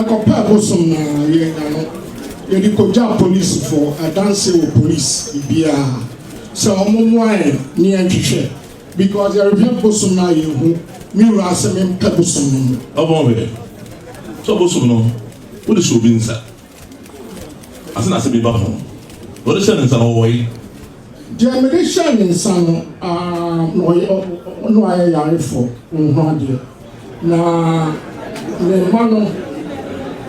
compare bosom na you could job police for a dance with police bia so omomoe ni antwehwe because you review bosom na you me rasa me bosom no abon so bosom no what is obinsa asana se be ba ho what is sense na oyi the medication in san no I yare for nhode na le mano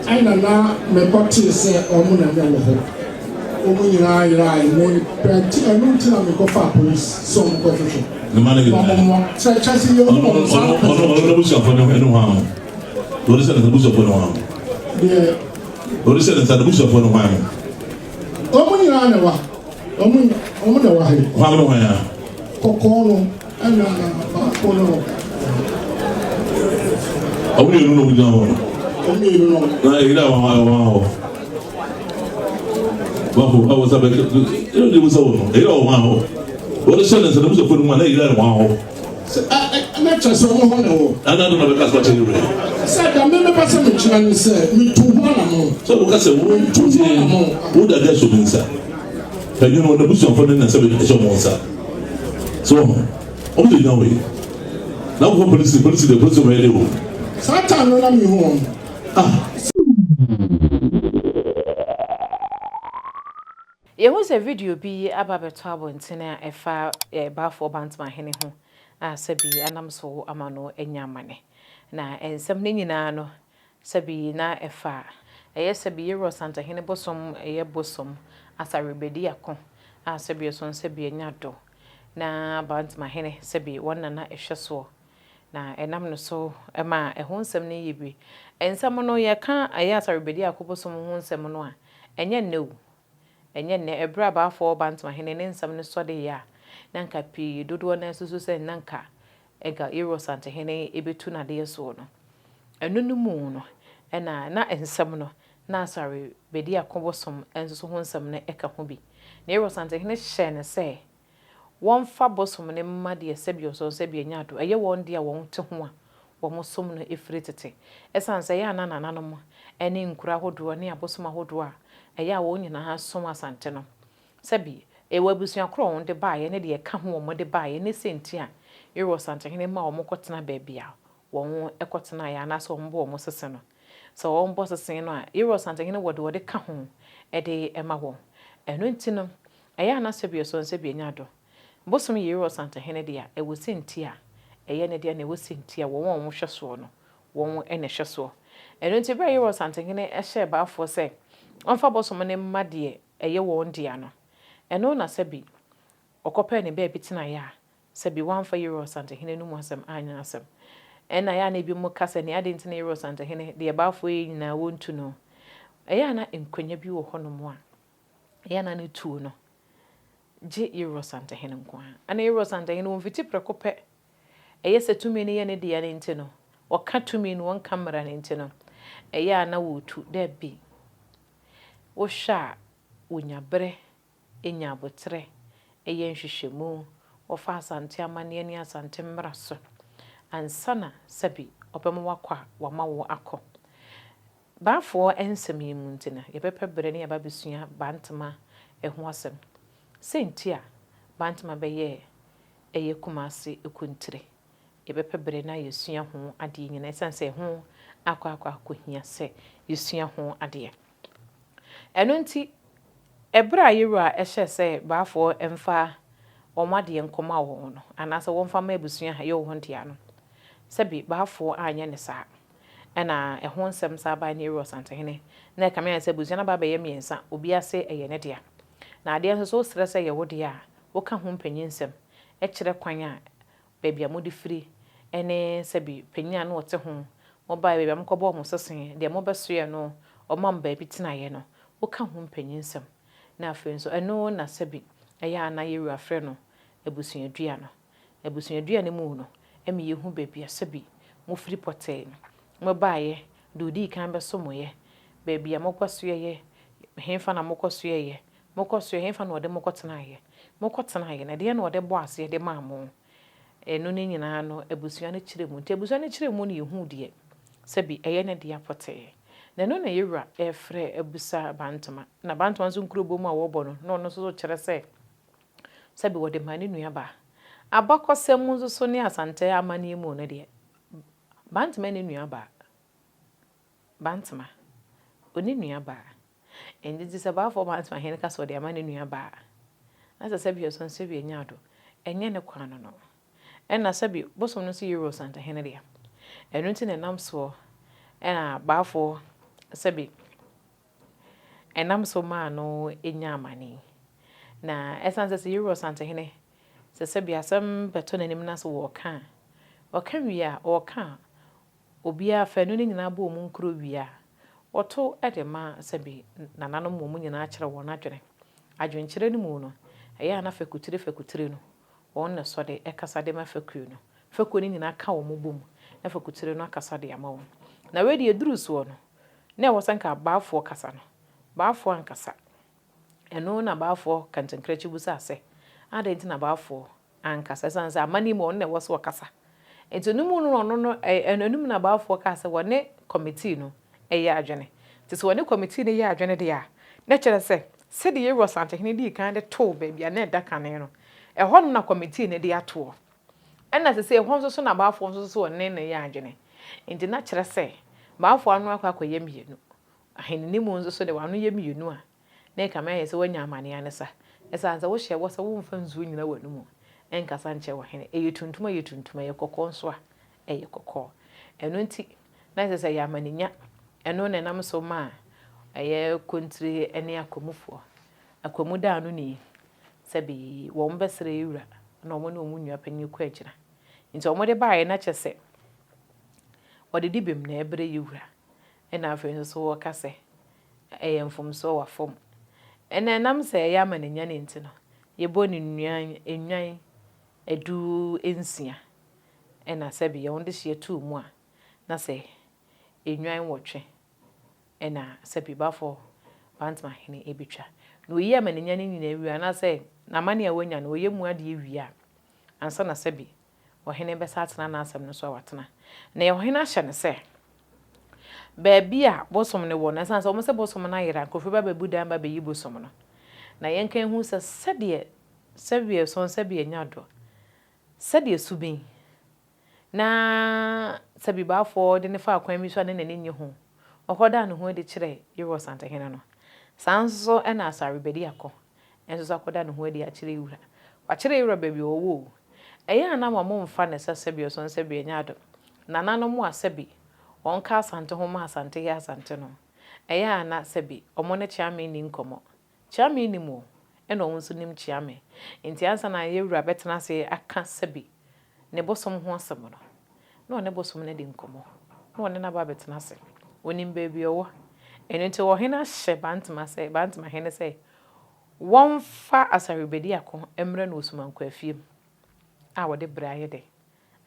aina na me kote se omu na me wo omu nyina ira ne penti enu ti na me ko fa police so mo ko hwehwe the man again se chasi yo mo no busi afọ no enu ha what is sense na busi afọ no ha the what is sense na busi afọ no ha omu nyina na wa omu da wa he ha no ha ya kokoro ana ba ko no awuri enu no gina ho na ira wa Babu, I was a bit. It was over. It all wow. What is sentence? I was a putting one leg there. Wow. I'm not just so one. I don't know because what you read. Said, I remember passing the Chinese said, me too one. So, because a woman too would I guess you inside? Can you know the bush of fun and some more, sir? So, only no way. Now, for police, the police of radio. Satan, no, I'm home. There was a video be about a trouble in Tina a far bar for Bantama Hene home. Sabi, and I'm so amano and yamane. Na and something in ano, Sabi na a far. A yes, a beer Santa Hene bosom, a year bosom, as I rebedia con. Sabi, son Sabi and yato. Na Bantama Hene, Sabi, one and a shasso. Na and I'm no so a ma a home some neeby. And someone no ya can't, I ask a rebedia couple some home semonoa. And yet no. Enye ne ebra ba for Bantama Hene ne nsam ne sode ya nanka pi dodo na susu se nanka ega ero Santa Hene ebetu na de so no enu no mu no na ensam no na asare bedi akobosom enso ho nsam ne eka ho bi na ero Santa Hene hye ne se won fa bosom ne mmade esebio so sebie nyado eye won de a won te ho a won som no efritete esan se ya na nanom ene nkura hodo ne abosom hodo a eya wo nyina ha som asante no sabi ewabusuan kro won de baaye ne de ka ho mo de baaye ne senti a ero Santa Hene ma wo mokotena baabia won ekotena ya na so mbo mo sese no so won bo sese no a ero Santa Hene wode ka ho de ema wo eno nti no eya na sabi so sabi nyado bosom ero Santa Hene de a ewo senti a eye ne de na ewo senti a won mo hweso no won ene hweso eno nti ba ero Santa Hene ehye ba afo se onfa bosom ne mmade eye won dia no eno na sabi okopa ne ba bitina ya sabi wanfa ero Santa Hene no mu asem anya asem ena ya na bi mu kasa ne ade ntina ero Santa Hene de ba afo yi na wontu no eye na enkwanya bi wo honom a eye na ne tu no je ero Santa Hene nko ana ero Santa Hene won fiti prekope eye setumi ne ye ne dia ne ntino waka tumi no won kamera ne ntino eye na wotu de bi wo hwa wonyabre enya abotre eye nhwehwemu wo fa asante amane ani asante mmraso ansana sabi obem wakwa wama wo akọ baafo ensem yimu ntina ye bepe bre ne yaba besua Bantama eho asem sentia Bantama beye eye kumase ekuntire ye bepe bre na yesua ho ade nyina esanse ho akwa kohia se yesua ho ade eno nti ebra yero a ehye se baafo emfa omade nkoma wo no anase wonfa ma ebusua ha ye wo ntia no sabi baafo anya ne sa ena eho nsem sa ba ne ero Santa Hene na ka me se busua na ba be ye miensa obi ase eye ne dia na ade nso so stress ye wo dia wo ka ho mpanyinsem e kire kwan a baby amodi free ene sabi panya na wote ho mo ba baby amkobo mo sesen de mo besoe no o mam ba bitina ye no wo ka ho mpanyinsem na afen so eno na sabi eya na yeru afre no ebusuadua no ebusuadua ne mu no emi yehu baby asabi mo free potel mo baaye dudi kan be so moye baby amokwasoe ye hemfa na mokwasoe ye mokwasoe hemfa na ode mokotena ye na de na ode bo ase de maamo eno ne nyina no ebusua ne kire mu nti ebusua ne kire mu ne yehu de sabi eye ne de apotel na no na yewura efre ebusa Bantama na Bantama nso nkrobo mu a wobo no no so kyerɛ sɛ bi wode mane nua ba abakɔsɛm nso so ne asante amane mu no de Bantama ne nua ba Bantama oni nua ba endi dise ba fo Bantama Hene ka so de amane nua ba na sɛ bi so nso bi enya do enye ne kwan no ɛna sɛ bi bosom no so euro santa Hene de ɛno nti na nam so ɛna baafo sɛ bi ɛnam so ma no enya amane na esan sɛ euro santa Hene sɛ bi asɛm beto nanim na so wɔka wi a wɔka obia fa no nyina bo mu nkro wi a wɔto ɛde ma sɛ bi nananom mu nyina kyerɛ wɔn adwene adwenkyerɛ no mu no ɛyɛ na fakutire no wɔn na so de ɛkasa de ma fakuo no fakuo no nyina ka wɔn bom na fakutire no akasa de ama wɔn na we de eduru so no na wɔsanka baafo kasa no baafo ankasa ɛno na baafo kantenkrechi busa sɛ adenti na baafo ankasa sansa amani mo na wɔso kasa enti no mu no enanum na baafo kasa wɔne committee no ɛyɛ adwene ti so wɔne committee no yɛ adwene de a na kyerɛ sɛ de yɛwɔ sante Hene di kan de to baabi a na ɛda kane no ɛhɔ no na committee no de ato ɛna sɛ ɛhɔ so na baafo nso so wɔne na yɛ adwene enti na kyerɛ sɛ baafo anu akɔyɛ mienu Hene ni mu nso so de wano yɛ mienu a na ka ma yɛ sɛ wanya amane anesa ɛsa sɛ wo hyɛ wɔ sɛ wo mfa nzuo nyina wɔ no mu ɛnkasa nkyɛ wɔ Hene ɛyɛ tuntum ɛyɛ kɔkɔɔ nso a ɛyɛ kɔkɔɔ ɛno nti na sɛ yɛ amanenya ɛno na nam so ma ɛyɛ kontri ɛne akɔmufoɔ akɔmu da no ni sɛ bi wɔn bɛsrɛ ewura na wɔn ne wɔn nua panyin kɔ agyina nti wɔn de baayɛ na kyɛ sɛ wɔde di bem na ɛbrɛ ewura ɛna afei nso so wɔka sɛ ɛyɛ mfomso wɔ fam ɛna nam sɛ ɛyɛ amanenya ne nti no yɛbɔ ne enwan edu ensia ɛna sɛ bi wɔn de hyɛ tu mu a na sɛ enwan wɔtwe ɛna sɛ bi bafo Bantama Hene ebitwa na oyi amanenya ne nyina wi ana sɛ na mane a wanya no oyɛ mu ade wi a ansa na sɛ bi Hene bɛsa atena na asɛm no so watena na Hene ahyɛ ne sɛ baabi a bosom ne wɔ na sansa wɔn sɛ bosom na yera kofi ba babu dan ba beyi bosom no na yɛnka hu sɛ sɛdeɛ son sɛdeɛ nya do sɛdeɛ subin na sɛbi baafo de ne fa akwan mi so ne nanye ho ɔkɔda ne ho de kyerɛ Euro Santa Hene no sanso ɛna asare bedi akɔ enso so akɔda ne ho de akyerɛ ewura wakyerɛ ewura baabi ɔwɔ ɛyɛ anam mo mfa ne sɛbi son sɛbi nya do nanano mu asɛbi onka asante ho ma asante ya asante no ɛyɛ ana sɛbi ɔmo ne chiame ni nkɔmɔ chiame ni mu ɛna ɔmo nso nim chiame nti ansa na ewura betena se aka sɛbi ne bosom ho asɛm no na ɔne bosom ne de nkɔmɔ na ɔne na ba betena se onim baabi ɔwɔ ɛno nti Hene ahyɛ Bantama Hene sɛ wɔn fa asare bedi akɔ emre na osumankɔ afiem a wɔde braayɛ de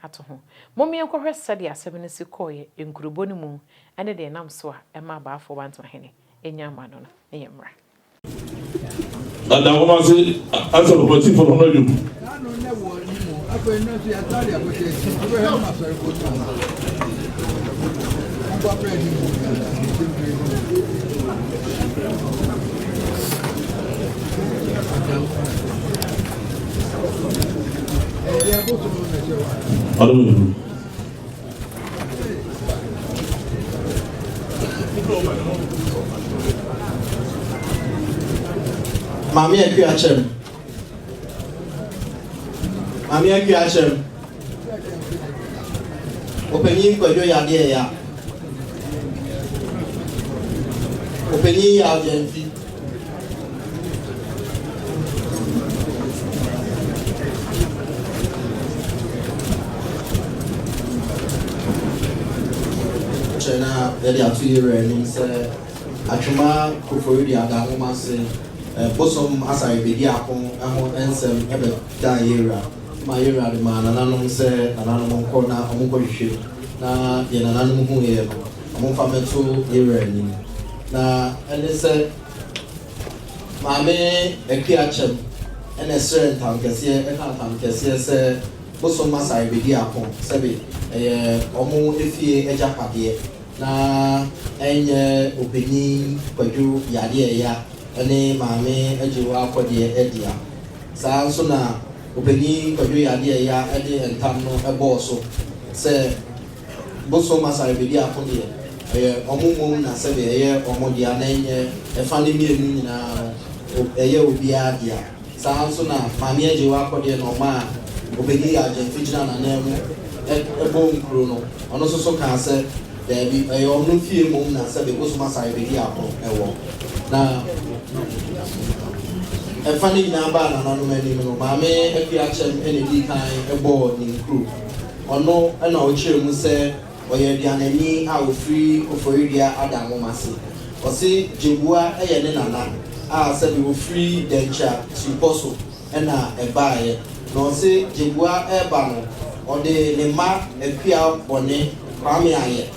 ato ho momie nkɔhwɛ sɛde asɛm no si kɔɔyɛ nkurubo no mu ɛne de nam so a ɛma baafo Bantama Hene enya ma no ɛyɛ mmra ada wɔn ase asɛm pɔti fɔ no yum Mami akwi achem openyin kwajo ya de ya openyin ya jenfi chena ele atuyere ni se atwuma kofori di ada homa se bosom asare bedi akon aho ensem ebe da yera ma yera de ma nananom se nananom ko na omko hwehwe na ye nananom hu ye no omfa meto yera ni na ele se mame akwi achem ene sere ntankese ntankese se bosom asare bedi akon sebe omo efie eja pade na enye opini kwaju yade ya ene maame ajiwa akode edia saa so na opini kwaju yade ya ede entam no ebo so se boso masare bedi akode omumum na se be ye omodia na enye efa ne mienu nyina eye obi adia saa so na maame ajiwa akode no ma opini ya je fijina na nemu ebo nkro no ono so ka se Debbie, I only feel mum na said it was my side of the apple. Now, a funny number and on many mamma, if you action any kind a board in crew. Or no, I know chill will say, or you're the enemy, I will free of Oria Adam Masi. Or say, Jibua, a yanana, I said you will free denture, supposal, and a buyer. Nor say, Jibua, a banner, or the mark a pier bonnet, Kwame aye.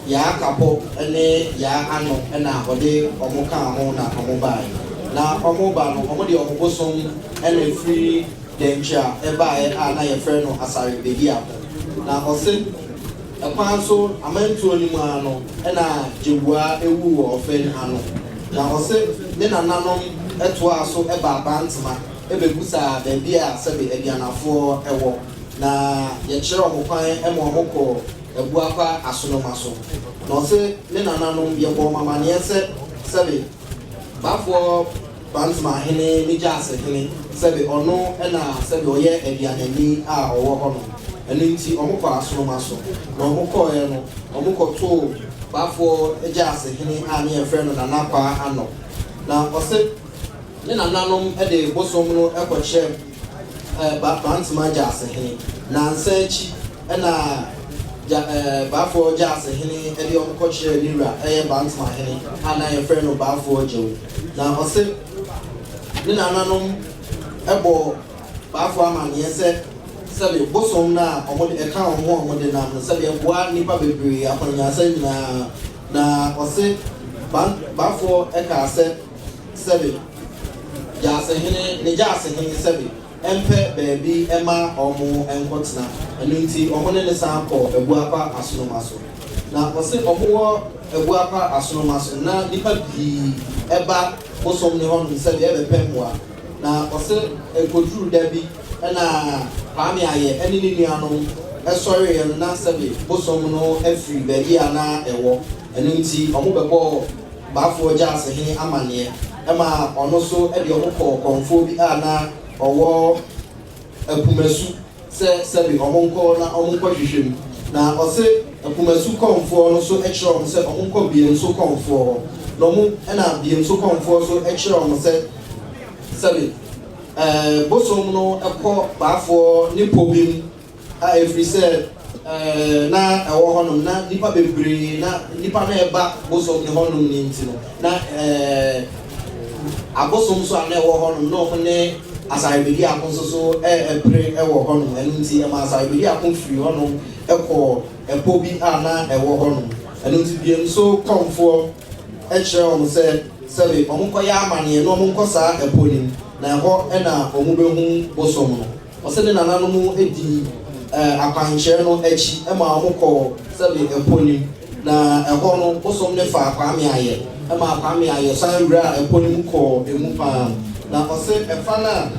Ya kapo ene ya ano ena ode omuka ho na omubai na omuba no omode omubosom ene free dencha ebae a na ye frɛ no asare bedi apo na ose ekwan so amantu onimu ano ena jebua ewu wo ofen ano na ose ne nananom etoa so eba Bantama ebegusa baabi a sebe abianafo ewo na ye kyerɛ omukwan emo omukɔ ebuakwa asonomaso no se ne nananom ye bo mama ne se sebe bafo Bantama Hene ni jase Hene sebe ono na sebe oye aduanani a owo ho no eno nti omukọ asonomaso na omukọ ye no omukọ to bafo jase Hene a ne efre no na nakwa ano na ose ne nananom de bosom no ekọche Bantama jase Hene na nsanchi na bafo jase Hene edi omkoche nira Bantama Hene ana ye friend no bafo jewo na ose ni nananom ebo bafo amane se sebe bosom na omode eka omo omode na no sebe boa nipa bebre akonya se na ose bafo eka se sebe jase Hene ne jase Hene sebe empe baby ema omo enkotna enunti omo ne sample ebuapa asonomaso na ose omo ebuapa asonomaso na nipa bi eba bosom ne honu se be pemwa na ose ekoduru dabi na paami aye eni ni nuano esori ye na sebe bosom no afri baby ana ewo enunti omo bebo bafo jase Hene amane ema ono so e de omo konfo bi ana owo akumasu se bi omonko na omonko hwehwem na ose akumasu konfo no so ekiro se omonko biem so konfo no mu na biem so konfo so ekiro se bi bosom no ekọ baafo ni pobim a every se na ewo honum na nipa bebre na nipa na eba bosom ni honum ni ntino na abosom so ana ewo honum no ne asare bedi akonso so pre ewo honum enunti e ma asare bedi akon free honum ekọ epo bi ana ewo honum enunti biem so komfo e kire on se sebe omukọ ya amane no omukọ sa epo nim na ho na omubehu bosom no ose de nananom edi akwanche no echi e ma omukọ sebe epo nim na eho no bosom ne fa kwame aye e ma kwame aye san wura epo nim ko emu pa na ose efana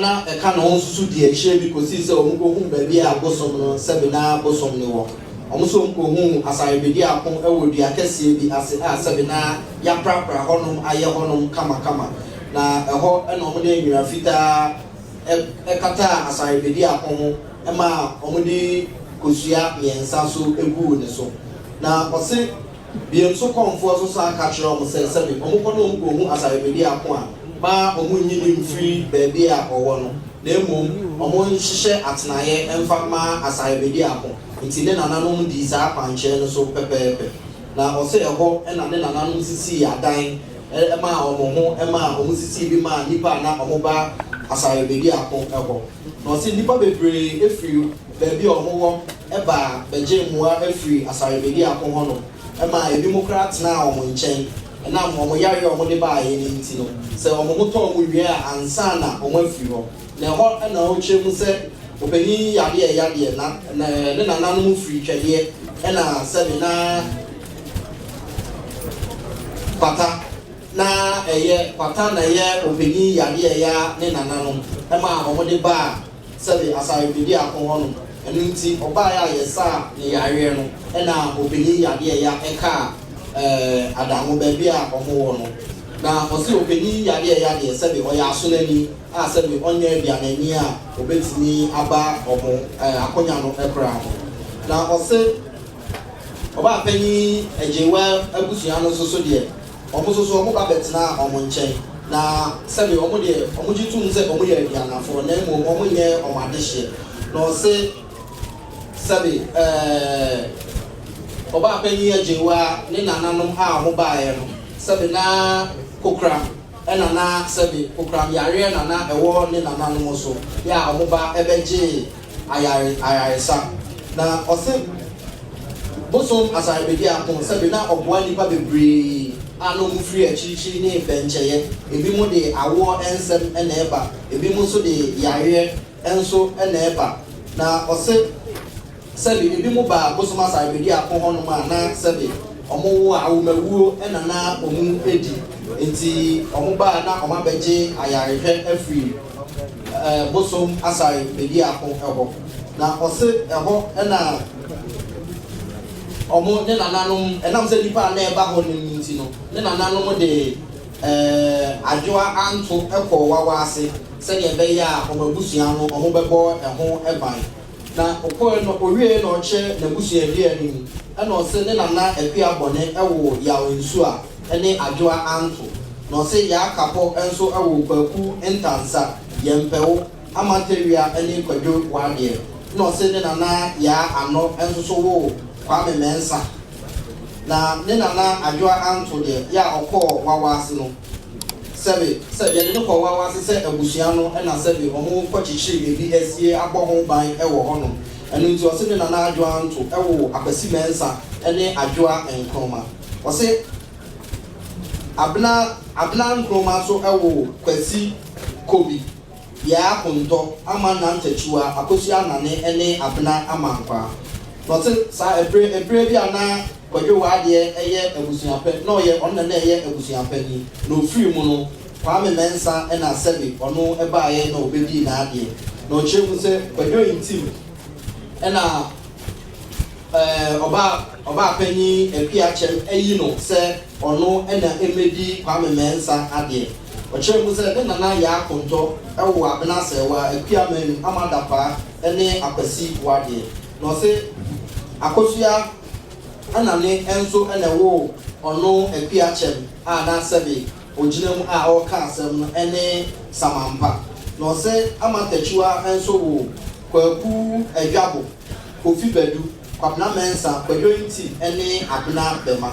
na eka no nsusu die hye bi kosi se omuko hu baabi a bosom no sebe na bosom ne wo omuso omuko hu asare bedi akon ewo dua kese bi ase a sebe na ya prapra honum aye honum kama na eho na omode nwira fita ekata asare bedi akon ema omode kosua miensa so egu ne so na ose biem so konfo so sa ka kire omo se sebe omuko no omuko hu asare bedi akon a ma omu nyini mfiri baabi a owo no na emom omo nhihye atenaye emfa ma asare bedi akon nti ne nananom di za kwanche no so pepepe na ose eho na ne nananom sisi adan ema omo ho ema omo sisi bi ma nipa na omo ba asare bedi akon eho na ose nipa bebre efiri baabi omo wo eba beje mua efiri asare bedi akon ho no ema edemocrat na omo nchen na omo yare omo de ba ye ni nti no se omo to omo wi a ansa na omo afiri ho na ho na o chemu se opani yade na ne nananom free twede na se na pata na pata na opani yade ya ne nananom ma omode ba se asare bidi akon ho no enu nti oba ya yesa ne yare no na opani yade ya eka adamu ba bi a omo wo no na osi opani yade se be oya asolani a se be onye bia na ni a obetini aba omo akonya no ekra ho na osi oba pani ejewa abusuya no soso de omo soso omo ba betina omo nchen na se be omo de omo jitu nse omo ye bia na fo na mo omo nye omo adehye na osi se be oba pani ejewa ne nananom a omo ba ye no se be na kokra na sebe kokra yare na ewo ne nananom so ya omoba ebeje ayare sa na ose bosom asare bedi akon sebe na oboa nipa bebre ano mu free achichi ne bencheye ebi mo de awo ensem na eba ebi mo so de yare enso na eba na ose sebe ebi mo ba bosom asare bedi akon hono ma na sebe omo wo awomawuo na omu edi enti omoba na omabeje ayarehwe afri bosom asare bedi akon eho na ose eho na omo ne nananom enam se dipa na eba ho ni nti no ne nananom de adwoa anto ekọ wawase se de be ya omabusua no omobebo eho eban na okọ no owie no che na busua die ni na ose ne nana ekua bone ewo yawo nsu a ene adwoa anto na ose ya kapo enso ewo kwaku entansa yempewo amateria ene kwadwo wade na ose ne nana ya ano enso so wo kwa memensa na ne nana adwoa anto de ya okọ wawase no sebe ne ko wawase se abusua no na sebe omo kwachichi ebi esie aboho ban ewo hono enu nti ose ne nana adwoa anto ewo apasi mensa ene adwoa enkroma ose abna nkroma so ewo kwasi kobi ya akonto ama na ntachua akosi anane ene abna amankwa ose sa ebre bi ana kwadwo wade eye abusua pe no ye onna na eye abusua pe ni no free mu no kwa me mensa ena sebe ono eba ye na obedi na ade no chemu se kwadwo intim ena oba panyi epia chem eyi no se ono ena emedi kwa me mensa ade o chemu se de na ya akonto ewo abena se wa epia men amadapa ene apasi wade no se akosua anane enso enewo ono epia chem na sebe ojinam a o ka asem no ene samampa no se amatachua enso wo kwaku adwabo kofi badu kwabna mensa kwadwo nti ene abna bema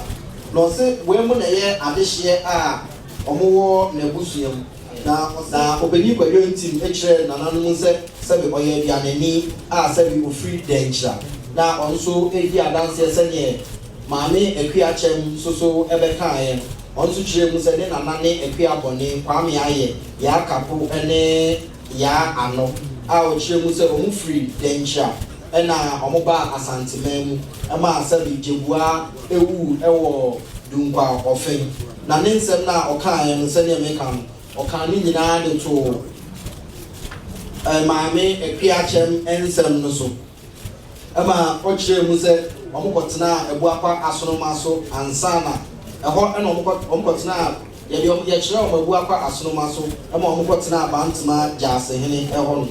no se we mu na ye adehye a omowo na busuam na obeni kwadwo nti ekire nananom se sebe oye bia nani a sebe ofri dencha na onso edi adanse senye maame akua chem soso ebe kan onso chire mu se ne nanane akua bone kwame aye ya kapo ene ya ano a o chire mu se omu free dencha ena omoba asantememu ama asabi jebua ewu ewo dunkwa ofen na nensem na okan no se ne mekan okan ni nyina de to maame akua chem ensem no so ama o chire mu se omukotena ebuakwa asonomaso ansana eho ena omukotena ye chire omabuakwa asonomaso ama omukotena Bantama jase Hene eho no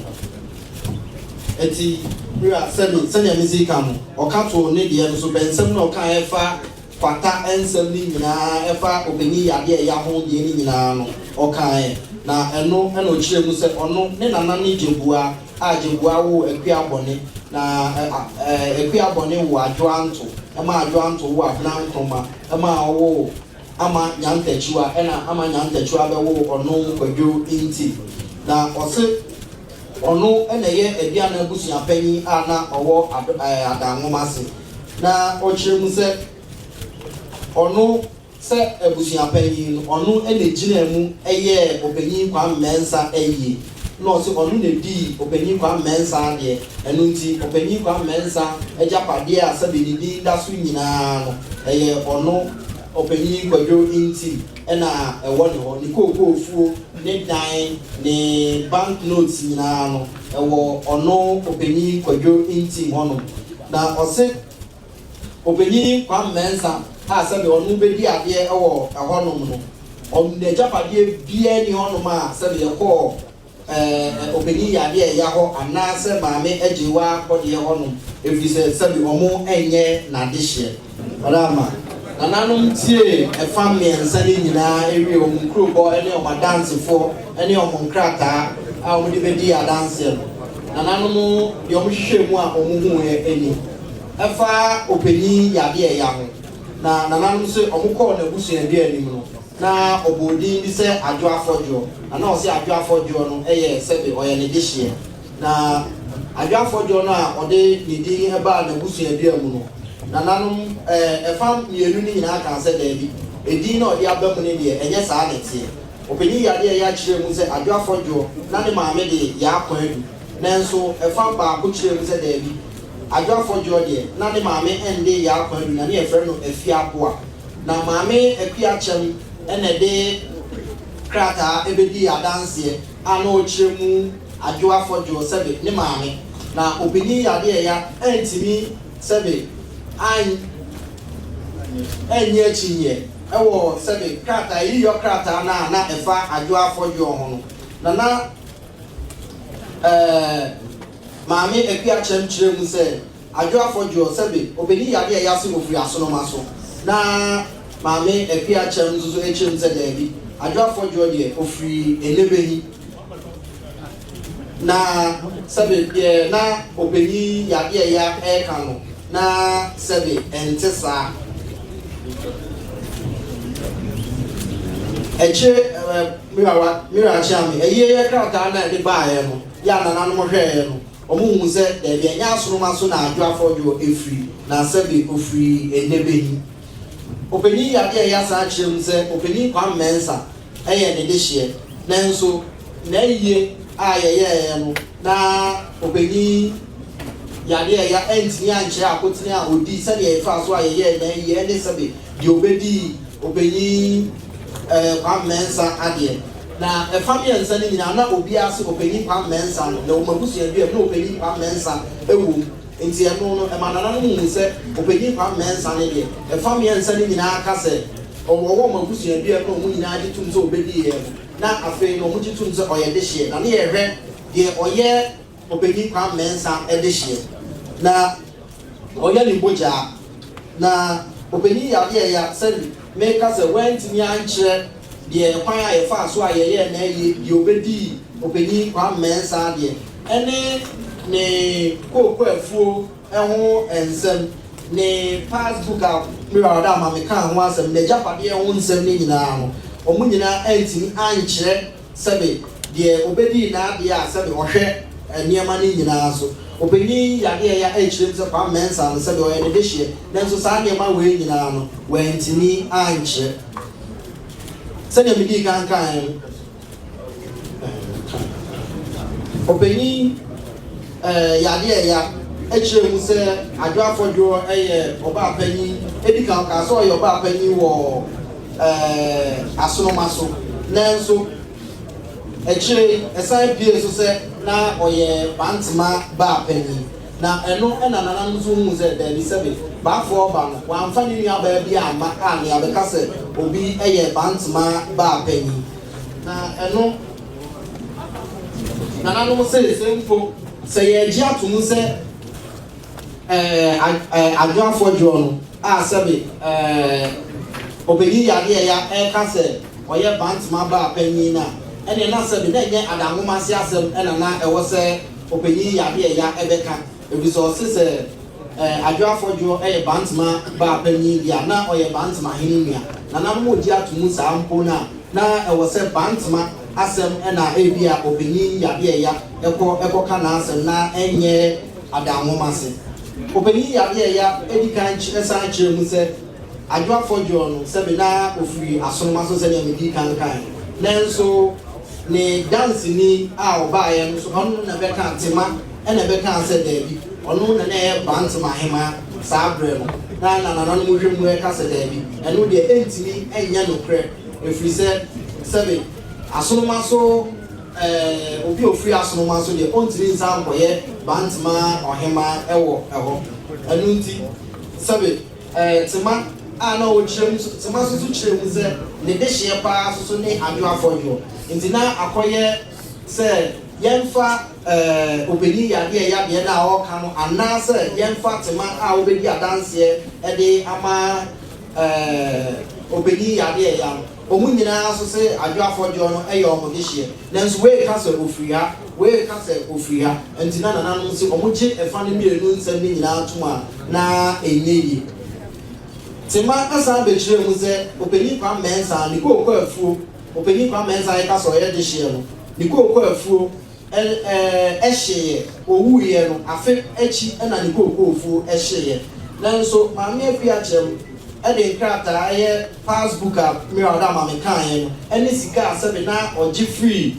eti bia senya mizika no okato ne de no so bensem no kan efa kwata ensem ni nyina efa obeni yade ya ho de ni nyina no okan na eno chire mu se ono ne nana ne jebua a jebua wo akua bone na akua bone wo adwanto ama adwanto wo abna nkroma ama wo ama nyantachua ena ama nyantachua be wo ono kwadwo inti na ose ono ena ye ebia na busua panyi a na owo adanwomase na ochire mu se ono se ebusua panyi ono ena gina mu eye opanyi kwa mensa eye no so onu na di opanyin kwa mensa de enu nti opanyin kwa mensa ejapade a sabe ni di da so nyina no eye ono opanyin kwadwo nti na ewo ne ho ni kokofuo ne dan ne bank notes nyina no ewo ono opanyin kwadwo nti ho no na ose opanyin kwa mensa a sabe onu bedi ade ewo ho no no omne japade bia ni ho no ma sabe ye ko opanyin yade ya ho anase maame ajiwa kode ho no efise sabe omo enye na de hye rama nananum tie efam ensa ni nyina ewie omkro bo ene o dance fo ene o monkrata a o de bedi a dance nananum de o hwehwe mu a omuhu eni efa opanyin yade ya ho na nananum se omukọ na busu ede anim no na obodi bi se adwo afọjo na o se adwo afọjo no eye sebe oye ne dehye na adwo afọjo no a ode ne din eba na busu ede amu no nananum efam mienu ni nyina kan se da bi edin na ode abam ne de enye saa ne tie opanyin yade ya kire mu se adwo afọjo na ne maame de ya akwan adu nanso efam ba ko kire mu se da bi adwo afọjo de na ne maame ende ya akwan adu na ne efre no afi aboa na maame akua chem ene de krata ebedi adanse ano chiremu adwo afọjo sebe ne maame na opanyin yade ya entimi sebe an enye chinye ewo sebe krata yi yo krata na efa adwo afọjo ho no na maame akua chem chiremu se adwo afọjo sebe opanyin yade ya se ofuri asono maso na maame akua chem zuzu echem se da bi adwo afọjo de ofuri elebehi na sebe na opanyin yade ya eka no na sebe entesa eche mira chami eye krata na de baaye no ya na nanu hweye no omuhu se da bi enya asoroma so na adwo afọjo efiri na sebe ofuri elebehi opanyin yade ya sa chirem se opanyin kwa mensa eye ne de hye nanso na yiye a yeye no na opanyin yade ya entini anche akotini a odi se de efa so a yeye na yiye ne sebe de obedi opanyin kwa mensa ade na efamily ensa ni nyina na obi ase opanyin kwa mensa no na omabusu ya bi na opanyin kwa mensa ewu nti eno no emanana no mu se opanyin kwa mensa ne de efamily ensa ni nyina aka se owo omabusu ya bi na omu nyina ade tum se obedi ye na afei no omu tum se oye de hye na ne ye hwe de oye opanyin kwa mensa ede hye na oye ni boja na opanyin yade ya se me ka se went mi anche de kwan a ye fa so a ye na ye de obedi opanyin kwa mensa de ene ne koko afuo eho ensem ne passbook a mira da ma me kan ho asem ne japade eho nsem ne nyina no omu nyina antimi ankyere sebe de obedi na de a sebe ohwe niema ne nyina so opanyin yade ya ekyirem se kwa mensa no sebe oye de hye nanso saa niema we nyina no wantimi ankyere sebe me di kan opanyin yade ya ekyirem se adwo afọjo eye oba panyin edika ka so oye oba panyin wo asonomaso nanso ekyire esan pie so se na oye Bantama ba panyin na eno ena nanam so hu se da bi sebe ba fo ba no wa amfa ni nua ba bi ama a ne abeka se obi eye Bantama ba panyin na eno nanam se mpo se ye ji atum se adwo afọjo no a sebe opanyin yade ya eka se oye Bantama ba panyin na ene na sebe na enye adangoma se asem ena na ewo se opanyin yade ya ebeka ebiso se adwo afọjo eye Bantama ba panyin ya na oye Bantama Hene nua na na mo ji atum sa mpo na ewo se Bantama asem ena ebia opanyin yade ya eko ka na asem na enye adangoma se opanyin yade ya edikan esa kire mu se adwo afọjo no sebe na ofiri asonomaso se ne medi kan nanso ne dance ni a obaayɛ no so ɔno na bɛka tema ɛna bɛka sɛ daabi ɔno na ɛyɛ Bantama hema saa brɛ no na nananom hwɛ mu ɛka sɛ daabi ɛno deɛ ɛntimi ɛnyɛ nokorɛ ɛfiri sɛ sɛbe asonoma so obi ofiri asonoma so deɛ ɔntiri nsa nkɔyɛ Bantama ɔhema ɛwɔ ɛhɔ ɛno nti sɛbe tema a na ɔkyerɛ mu tema so kyerɛ mu sɛ ne de hyeɛ paa so ne adwo afɔdwo nti na akɔyɛ sɛ yɛmfa obedi yadeɛ na ɔka no anaasɛ yɛmfa tema a obedi adanseɛ ɛde ama obedi yadeɛ ya no ɔmu nyinaa so sɛ adwo afɔdwo no ɛyɛ ɔmo de hyeɛ nanso wei ka sɛ ofiri ha wei ka sɛ ofiri ha nti na nananom sɛ ɔmo gye ɛfa no mmienu nsɛm ne nyinaa tom a na ɛnyɛ yie tema asa bekyerɛ mu sɛ openi kwa mmensa ne kokɔ afuo openi kwa mmensa yɛ ka sɛ ɔyɛ de hyeɛ no ne kokɔ afuo ɛhyeɛ owuiɛ no afe akyi ɛna ne kokɔ afuo ɛhyeɛ nanso maame afi akyerɛm ɛde nkrataa ɛyɛ passbook a mmiri a ɔda maame kaeɛ no ɛne sika a sɛbe na ɔgye free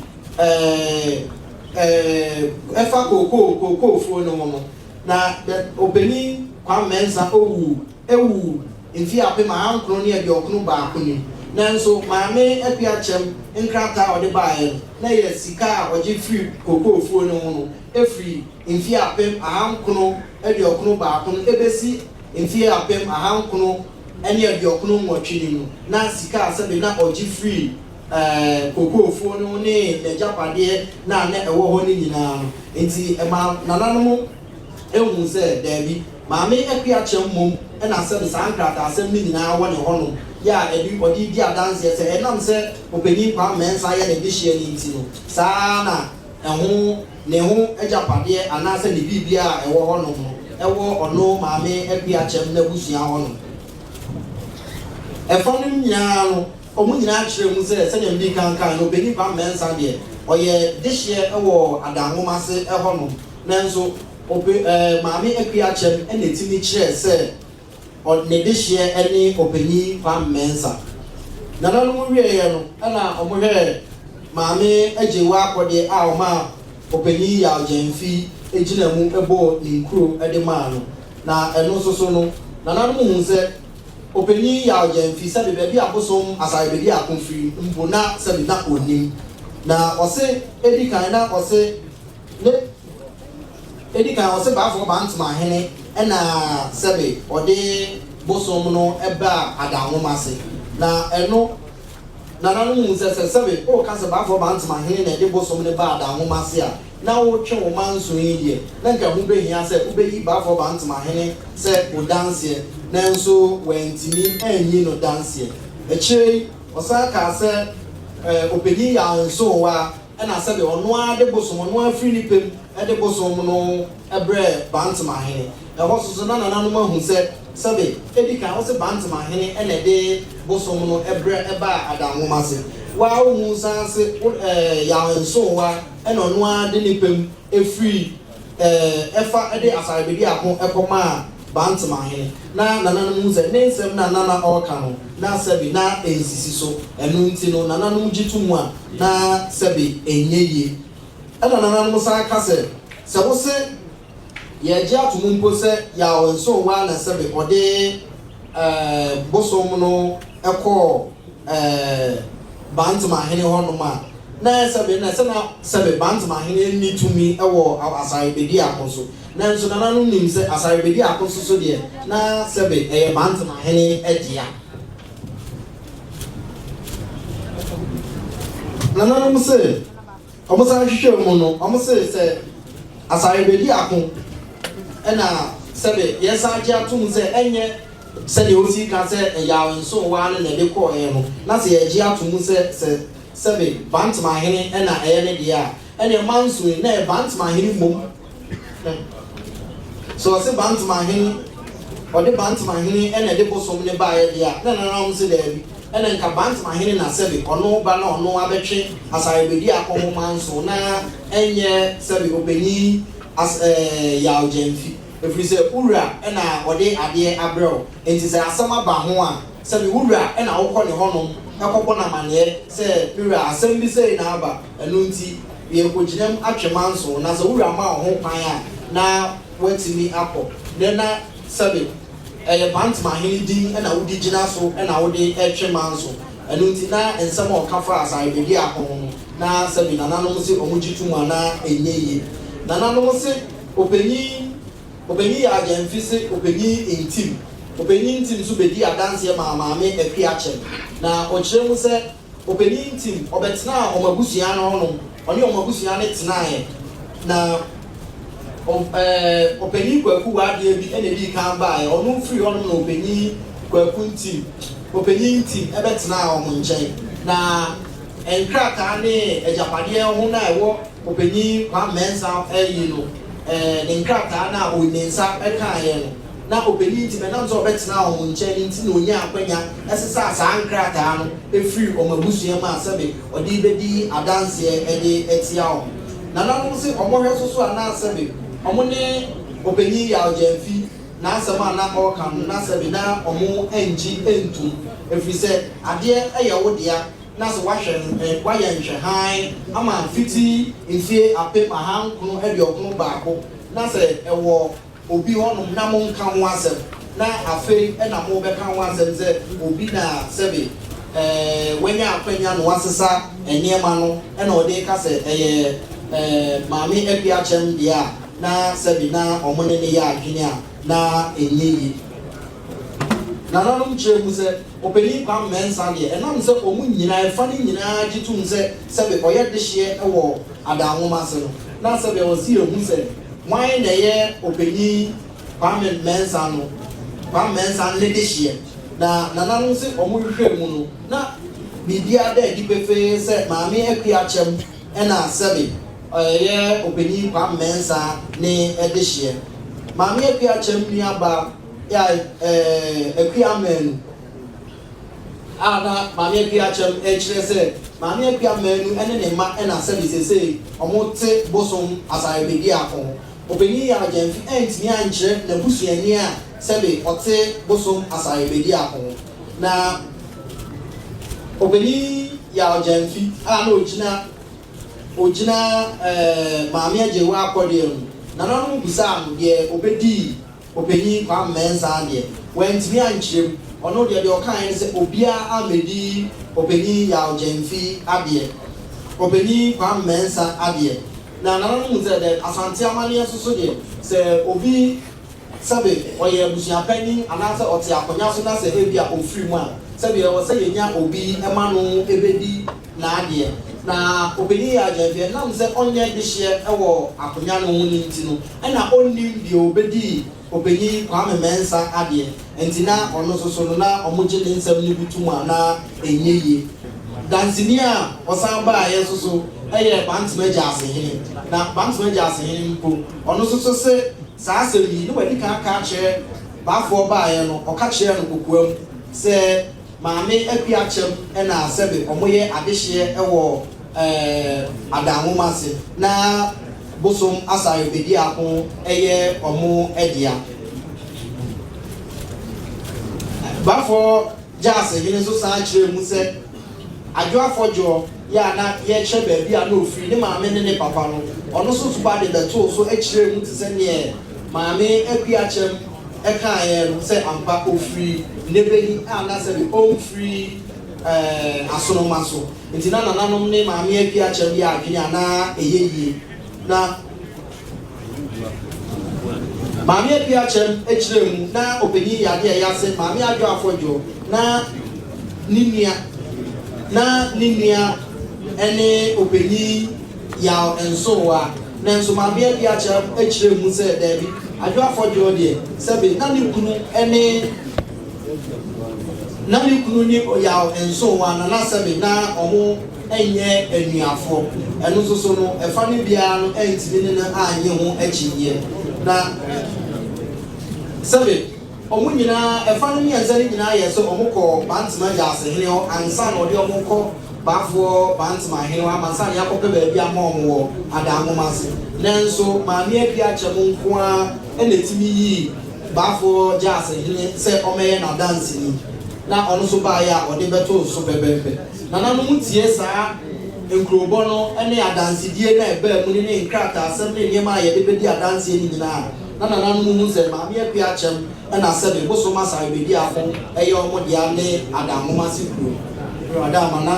ɛfa kokɔ afuo no ho no na openi kwa mmensa ewu mfi apem ahankron ne aduɔkron baako ni nanso maame api akyɛm nkrataa ɔde baeɛ na yɛ sika a ɔgye firi kokoofuo no ho no efiri mfi apem ahankron aduɔkron baako no ebesi mfi apem ahankron ne aduɔkron nwɔtwe no na sika a sɛbe na ɔgye firi kokoofuo no ne n'agyapadeɛ na ɛwɔ hɔ no nyinaa no nti ɛma nananom ehu sɛ daabi maame api akyɛm mmom ɛna sɛ saa nkrataa asɛm ne nyinaa wɔ ne hɔ no yɛ a ɔde di adanseɛ sɛ ɛnam sɛ ɔpanyin kwa mmensa yɛ ne de hyeɛ ne nti no saa na ne ho agyapadeɛ anaasɛ ne biribi a ɛwɔ hɔ no ɛwɔ ɔno maame api akyɛm n'abusua hɔ no ɛfa no nyinaa no ɔmo nyinaa kyerɛ mu sɛ sɛdeɛ mdi kankan no ɔpanyin kwa mmensa deɛ ɔyɛ de hyeɛ ɛwɔ adanwoma ase ɛhɔ no nanso maame api akyɛm ɛna etimi kyerɛ sɛ ne de hyeɛ ɛne ɔpanyin kwa mmensa nananom wieɛ no ɛna ɔmo hwɛ maame agye wɔ akɔdeɛ a ɔma ɔpanyin yɛ agyɛmfi egyina mu ɛbɔ ne nkuro ɛde maa no na ɛno nso so no nananom hu sɛ ɔpanyin yɛ agyɛmfi sɛbi baabi abosom asayebedi akomfiri mpo na sɛbi na onim na ɔse edi kan na ɔse ne edi kan ɔse baafo Bantama hene ɛna sɛbe ɔde bosom no ɛba adanwoma ase na ɛno nananom hu sɛ sɛbe ɔka sɛ baafo Bantama hene na ɛde bosom no ba adanwoma ase a na wotwe wo ma nso yi deɛ na nka ho behia sɛ wobɛyi baafo Bantama hene sɛ wo danseɛ nanso wantimi anyi no danseɛ akyire ɔsan ka sɛ ɔpanyin yɛ nsowa ɛna sɛbe ɔno ara de bosom ɔno afiri nipam ɛde bosom no ɛbrɛ Bantama hene ɛhɔ soso na nananom ahu sɛ sɛbe edi kan ɔsɛ Bantama hene ɛna ɛde bosom no ɛbrɛ ɛba adanwoma ase waa ɔmu san se yɛ nsowa ɛna ɔno ara de nipam efiri ɛfa ɛde asarebedi ako ɛkɔma Bantama hene na nananom sɛ ne nsɛm na nana ɔka no na sɛbe na ensisi so ɛno nti no nananom gye to mu a na sɛbe enye yie ɛna nananom san ka sɛ wo se yɛgye ato mu mpo sɛ yɛawɔ nso wa na sɛbe ɔde bosom no ɛkɔɔ Bantama hene hɔ nom a na sɛbe na sɛbe Bantama hene ni tumi ɛwɔ asarebedi ako so nanso nananom nim sɛ asarebedi ako so deɛ na sɛbe ɛyɛ Bantama hene ɛdea nananom sɛ ɔmo san hwehwɛ mu no ɔmo sɛ asarebedi ako ɛna sɛbe yɛsan gye atom sɛ ɛnyɛ sɛdeɛ osi ka sɛ ɛyɛ nso wa no na ɛde kɔɔɛ no na sɛ yɛgye atom sɛbe Bantama hene ɛna ɛyɛ ne deɛ a ɛna ɛma nso na ɛyɛ Bantama hene mmom so ɔsɛ Bantama hene ɔde Bantama hene ɛna ɛde bosom ne baayɛ deɛ a na nananom sɛ daabi ɛna nka Bantama hene na sɛbe ɔno ba na ɔno abɛtwe asarebedi akɔhoma nso na ɛnyɛ sɛbe ɔpanyin yaw gyamfi efiri sɛ wura ɛna ɔde adeɛ abrɛw nti sɛ asɛm aba ho a sɛbe wura ɛna wokɔ ne hɔnom akɔbɔ na maneɛ sɛ wura asɛm bi sɛ na aba ɛno nti yɛ kɔgyinam atwema nso na sɛ wura ma ho kwan a na watimi akɔ na sɛbe ɛyɛ Bantama Hene din ɛna wodi gyina so ɛna wode ɛtwema nso ɛno nti na nsɛm a ɔka fa asare bedi akɔn na sɛbe nananom sɛ ɔmo gyitu mu ana ɛnyɛ yie nananom sɛ opanyin yɛ agyamfi sɛ opanyin ntim so bedi adanseɛ ma maame akwi akyɛm na ɔkyerɛ mu sɛ opanyin ntim ɔbɛtena ɔmo abusua no hɔnom ɔne ɔmo abusua no tenaeɛ na opanyin kwaku wadeɛ bi ɛna bi kan baeɛ ɔno firi hɔnom na opanyin kwaku ntim ɛbɛtena ɔmo nkyɛn na nkrataa ne agyapadeɛ ho na ɛwɔ opanyin kwamɛnsa ɛyi no ne nkrataa na ɔne nsa ɛkaeɛ no na opanyin ntim ɛnam sɛ ɔbɛtena ɔmo nkyɛn nti na onya akwanya ɛsesa saa nkrataa no efiri ɔmo abusua mu a sɛbe ɔde bɛdi adanseɛ ɛde ɛtia ɔmo nananom sɛ ɔmo hwɛ soso anaasɛbe ɔmo ne opanyin yɛ agyamfi na asɛm a na ɔka no na sɛbe na ɔmo ɛngye ɛntum efiri sɛ adeɛ ɛyɛ wo dea na sɛ wayɛ nhwɛhan ama fiti mfie apem ahankono aduɔkono baako na sɛ ɛwɔ obi hɔnom na mo nka ho asɛm na afei ɛna mo bɛka ho asɛm sɛ obi na sɛbe wanya akwanya no wasesa nneɛma no ɛna ɔde ka sɛ ɛyɛ maame akwi akyɛm deɛ a na sɛbe na ɔmo ne yɛ adwene a na ɛnyɛ yie nananom kyerɛ mu sɛ opanyin kwam mɛnsa deɛ ɛnam sɛ ɔmo nyinaa ɛfa ne nyinaa gye tom sɛ sɛbe ɔyɛ dehyeɛ ɛwɔ adanwoma ase no na sɛbe ɔsi ehu sɛ wɔn na ɛyɛ opanyin kwam mɛnsa ne dehyeɛ na nananom sɛ ɔmo hwehwɛ mu no na biribiara dɛ adi pefee sɛ maame akwi akyɛm ɛna sɛbe ɔyɛ opanyin kwam mɛnsa ne ɛdehyeɛ maame akwi akyɛm nuaba ya akwi amanu ana maame akwi akyɛm ɛkyerɛ sɛ maame akwi amanu ɛne ne mma ɛna sɛbe sesei ɔmo te bosom asare bedi akɔ opanyin yɛ agyamfi ɛntumi ankyerɛ n'abusuani a sɛbe ɔte bosom asare bedi akɔ na opanyin yɛ agyamfi a na ogyina maame agyewa akɔdeɛ no nananom busaa no deɛ obedi opanyin kwam mɛnsa deɛ wɔntumi ankyerɛ mu ɔno deɛ ɔkae ne sɛ obiara amedi opanyin yɛ agyamfi adeɛ opanyin kwam mɛnsa adeɛ na nananom sɛ dɛ asante amanneɛ soso deɛ sɛ obi sɛbe ɔyɛ abusuapanyin anaasɛ ɔte akonnwa so na sɛ ebi a ofiri mu a sɛbe ɛwɔ sɛ yɛnya obi ɛma no ebedi n'adeɛ na opanyin yɛ agyamfi nam sɛ ɔnyɛ dehyeɛ ɛwɔ akonnwa no ho ne nti no ɛna ɔnnim deɛ obedi opanyin kwame mɛnsa adeɛ nti na ɔno soso no na ɔmo gye ne nsɛm ne butu mu a na ɛnyɛ yie dansini a ɔsan baayɛ soso ɛyɛ Bantama agya asehene na Bantama agya asehene mpo ɔno soso sɛ saa asɛm yi ne wadi kan aka kyerɛ baafoɔ baayɛ no ɔka kyerɛ no kokoa mu sɛ maame akwi akyɛm ɛna sɛbe ɔmo yɛ adehyeɛ ɛwɔ adanwoma ase na bosom asare bedi ako ɛyɛ ɔmo ɛdea bafo jase hene nso san kyerɛ mu sɛ adwo afɔdwo ya na yɛkyɛ baabi a na ofiri ne maame ne papa no ɔno so tuba de bɛto so akyerɛ mu te sɛ neɛ maame akwi akyɛm ɛkaeɛ no sɛ ampa ofiri nebɛyi a na sɛ bi ɔmfiri asonoma so nti na nananom ne maame akwi akyɛm yɛ adwene a na ɛyɛ yie na maame akwi akyɛm akyerɛ mu na opanyin yade a yɛase maame adwo afɔdwo na ne nua ɛne opanyin yaw nsowa na nso maame akwi akyɛm akyerɛ mu sɛ daabi adwo afɔdwo deɛ sɛbe na ne kunu ni yaw nsowa na sɛbe na ɔmo ɛnyɛ anuafo ɛno nso so no ɛfa ne biara no ɛntimi ne no anyɛ ho akyinyɛ na sɛbe ɔmo nyinaa ɛfa no mmiɛnsa no nyinaa yɛ sɛ ɔmo kɔ Bantama agya asehene hɔ ansa na ɔde ɔmo kɔ baafoɔ Bantama hene hɔ amansa na yɛakɔpɛ baabi ama ɔmo wɔ adanwoma ase nanso maame akwi akyɛm nko a ɛna etimi yi baafoɔ agya asehene sɛ ɔmɛyɛ n'adanseni na ono so ba ya ode beto so bebebe na na no mutie saa nkrobo no ene adansidie na ebe mu ne nkrata asem ne niema ye de bedi adansie ni nyina na no mu nse ma me apia chem na asebe bo so masa bedi afo eye omo dia ne adamoma sikru adama na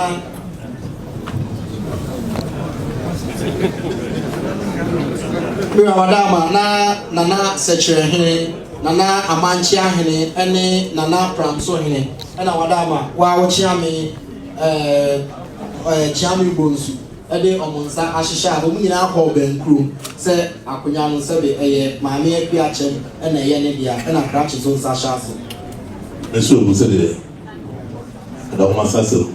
Wadama na nana sechere hene nana amanchi ahene ene nana pramso hene ena wadama wa wochia me chiami bonsu ede omonsa ahihya abo nyina akọ bankru se akonya no se be eye maame apia chem ena ye ne dia ena krachi zo nsa shaso eso bu se de da uma sasero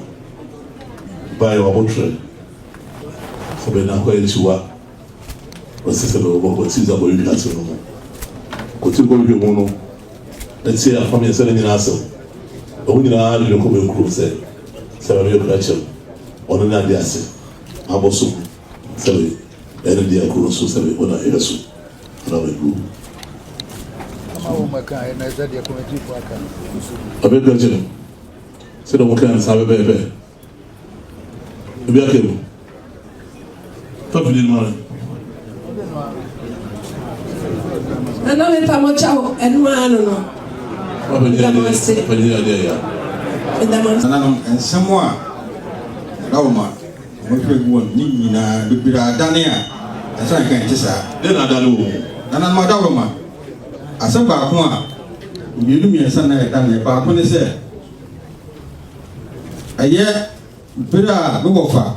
bai wa botre so be na ko elchiwa osise be obo ko tiza bo yi ati no mo ko ti ko bi mo no eti a famia se ni na aso o nyina le ko be kru se ba me krachi ono na dia se aboso se be ene dia kru so se be ona ereso na be kru o makai na za dia kometi po aka abe berjene se do mo kan sabe be ebi akelu fa fili mara Ano me tamo chao enu ano no. Nanam ensamwa rawma mo fegu ni na bibira dane a asa kan tisa de na dane wo nanam ma dawma asa ba ko a mienu mi asa na dane ba ko ne se aye bira no wofa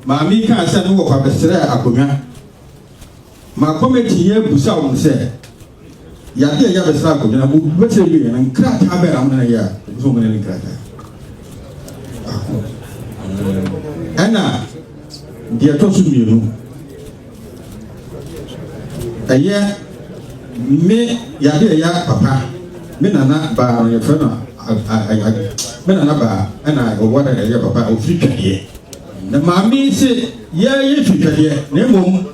ma mi kan asa no wofa besere akonwa ma committee ye busa wo se ya de ya besere akonwa bu betere bi na nkrata ba ra mo na ya so mo ne nkrata ana dia to su mienu aye me ya de ya papa me nana ba no ye fena me nana ba ana o wada ya papa o fikade na mami se ya ye fikade na mom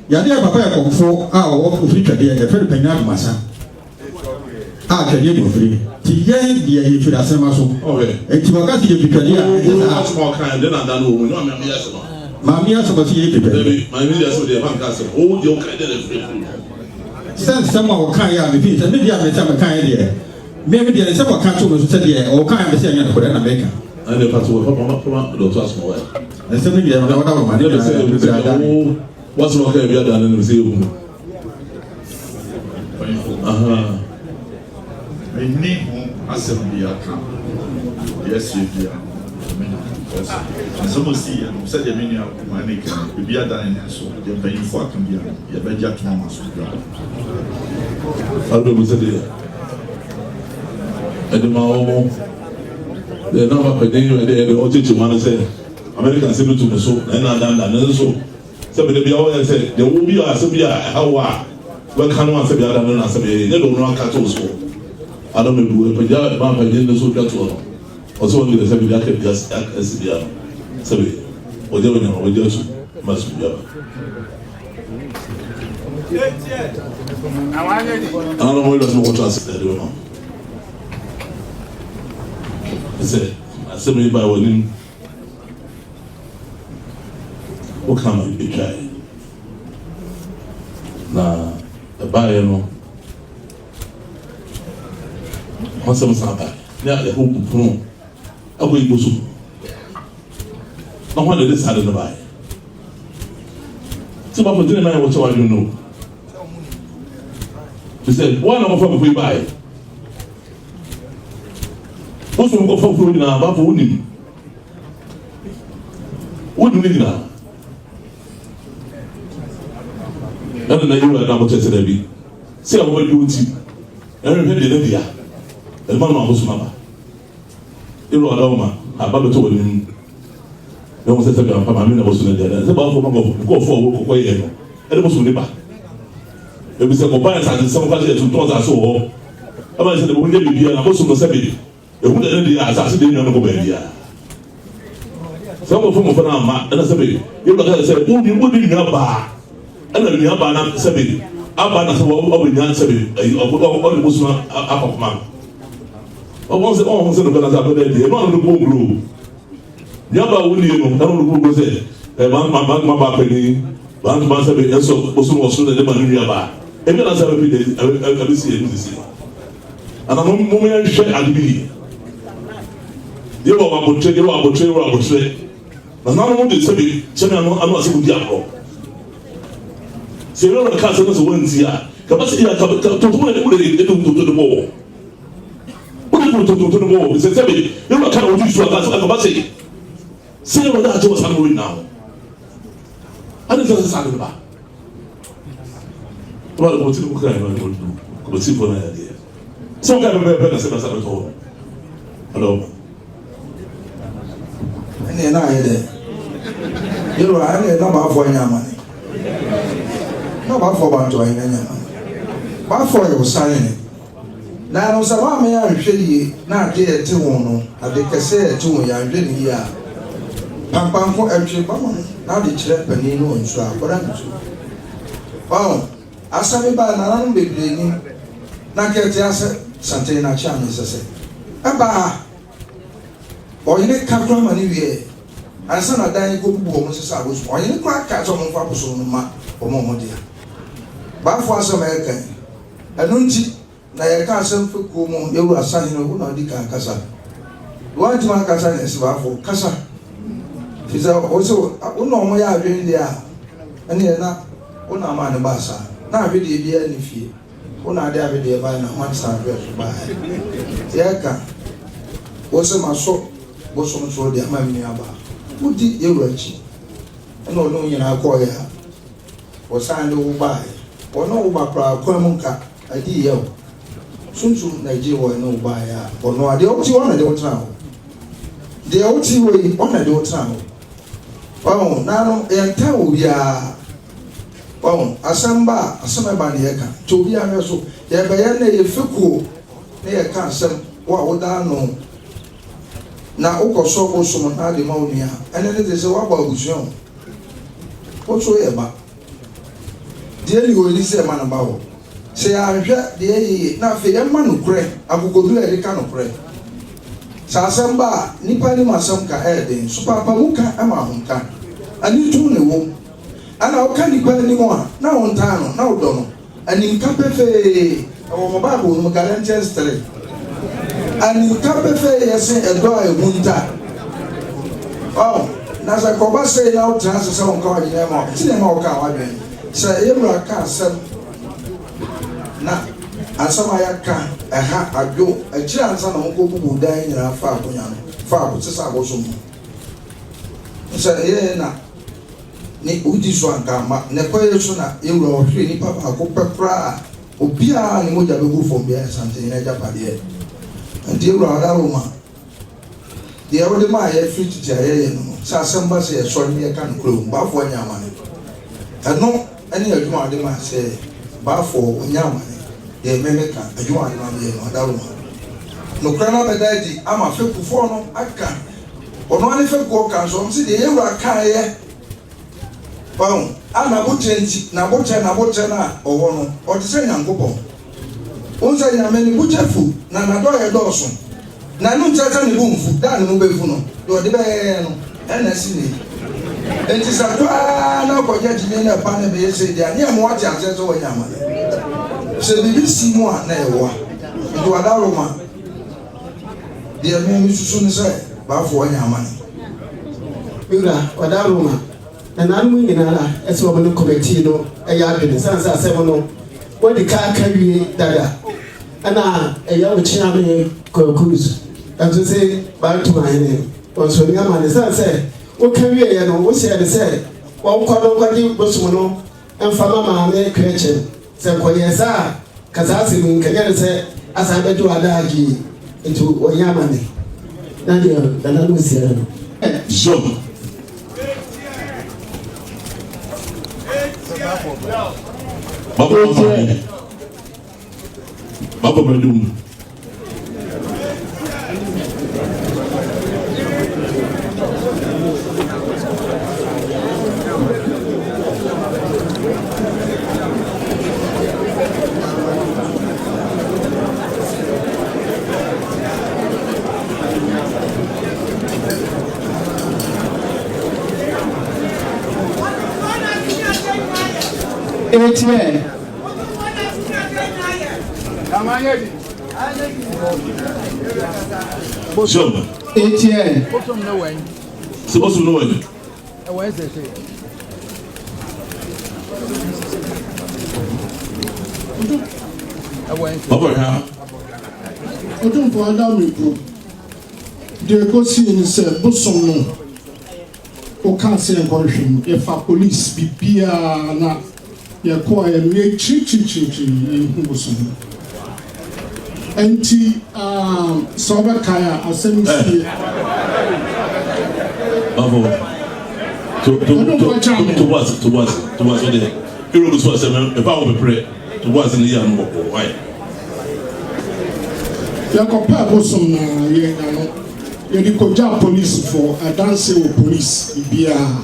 ya de papa ya kokfo a o fikade ya fe panya masa a kade mo firi ti ye dia ye fira sema so enti wakati ye fikade ya small kind de na dane wo no me ya se no mami ya so ba ti ye fikade mami ya so de ban ka se o de o kind de free sense sama o kan ya me bi se me dia me sama kan ye me dia se wa kan to me so se dia o kan me se anya ko na me kan ande pato wo papa do to asmo wa na se me dia na wada ba mani na se what's wrong with you done and say you I need assembly account. Yes, you do. Some see and said the many of money can be done in so the paying for can be a budget to Mamas. I don't say at the Mao the number of the OT one say American civil to the so and I so somebody be always say there will be a Sabia how well can one say the other than Sabia, they don't know cattle so. I don't know if I have a dinner so cattle. Also, only the Sabia can just act as the other. Sabi, whatever you know, just must be up. I don't know what I said. I don't know. I said, I said, maybe I was in. What can I be trying? Now, the buyer, no. What's some somebody? Yeah, the whole room. I will go soon. I wanted this side of the buy. So, but for dinner, I was what you know. She said, one of them we buy. What's going to go for food now? About for winning. What do you need now? And then you are now tested a bit. Say, what you would see. I remember the India. The man was Mama. You know, Aloma, about to win. No one said to me, Papa, I mean, I was in there. It's about go for work away. And it was Uniba. It was a mobile and some party to toss us all. I said, the wounded be and I was on the Sabi. The wounded India as I said, you know, India. Some of them of Nama and I said, you look at it, said, oh, you would be in your bar. And then you have an Sabi. Abba, I said, oh, we can't say, all the Muslim up of man. once the balance of the day, not on the boom group. Yaba William, I don't know who say, my penny, Bantama said, and so was soon the man in Yaba. And then as I will see this. And I'm a moment share at the you are about to trade. But now I want to say, I'm not saying Diablo. Say, no, the castle is one year. Capacity to the wall. What do you to the wall? It's a seven. You are kind of used to a capacity. Say what that was happening now. I don't know what's happening about. Well, what's the crime? What's the idea? Some kind of better than I told. Hello. And I had you know, I need no for any money. No for Bantama. But for your signing. Now, I was about me, I'm really not dear to one. I think I said to me, I'm really here. Pam for every woman. Now the trap and you know, and so what I'm doing. Oh, I saw me by an big lady. Not get the answer, Santana Chan, as I said. Abba, or you need come from anywhere. And son of dying good woman, says I was one in the crack cats on Fabuson or Momodia. But for us American, I don't see that I can't send for Kumo, you are signing of one of the Casa. One to my Casa is for Casa. She's also no more doing there. And you're not one of my bassa. Now, really, dear, if you one idea with the vine, one side to buy. Yaka was a maso, was on so the Mamma. Who did you reach? And no, you know, call ya. Or signed over by. Or no, by Quamunka, a deal. Soon, Nigeria, no buyer. Or no, the OT one, I don't know. The OT way, one, I don't know. Oh, now, and tell we are. Oh, Asamba, Asamba Niaka, to be a so, Yabayane, Fuku, near Cancer, what would I know? Now, Oko so some ademonia, and then it is a wabba vision. Whatsoever. Dear, you will say, man about. Say, I hear the nothing, a man who pray, I will go do a can of pray. Sasamba, Nipani Masamka Eden, Supapamuka, Amahunka, and you two know. And I can't depend anymore. Now on time, now don't. And in Capefe, our Babu, Mugalantian Street. And in Capefe, yes, a door, a winter. Oh, Nasa Coba say now, transfer some card in them all. See them all come. Say, you can't sell. Now, and some I can't. I have a go, a chance on Uncle who died in a far, which is our bosom. Say, yeah, ni udi so ankama ne kwaye so na ewura ohwe ni papa akopepra obia ni moja begu fom bia sante ni aja pade ante ewura da roma de awde ma ya fit ti aye no sa samba se so ni e kan kro ba fo nyama ne eno ene adwuma ade ma se ba fo nyama ne de memeka adwuma ade ma ye no da roma no krana bedaji ama feku fo no aka ono ani feku kan so msi de ewura kan ye. Well, I'm a butcher, na or the same uncle. Once I am many butcher food, Nana Dawson. Nanu Chatan boom food, that no befuno, do the bano, and I see it. And it's a no project in a panel, they say they are near what I said over Yamana. So we see more never. To a Roma. Dear man, you soon say, but for Yamani. Mira, or Roma. And I'm winning as well when committee no a yard in the sense as seven when the car carry dada. And a young chairman cruise. As to say, Bantama Hene, or so young man, the son said, what can we and what said, said, one quarter Bosuno, and Fama, a creature. Said, Koyasa, Kazasi, can say, as I bet to Adagi into Oyamani. Nadia, the Nanusia. So. Baba Madum. ATM. Sure. ATM. Supposed to know it. Over here. Ọdún fún Adámẹ́kù di ẹ̀kọ́ sí ẹni sẹ́ bọ́sọ̀m náà ó kàn sí ẹ̀kọ́ ìhìn ẹ̀fà police bíbíà náà yẹ̀kọ́ ẹ̀ ní kyirikyirikyiri ẹ̀hún bọ́sọ̀m ẹ̀ntì sọ́ọ́bẹ̀ káyà asẹ́mi sí ẹ̀. Bravo. To was there. Hero was for seven. If I were pray, to was in the young boy. Why? Yɛkɔpɛ bosom na yɛnya no yɛde kɔgya policefoɔ adanse wɔ police biara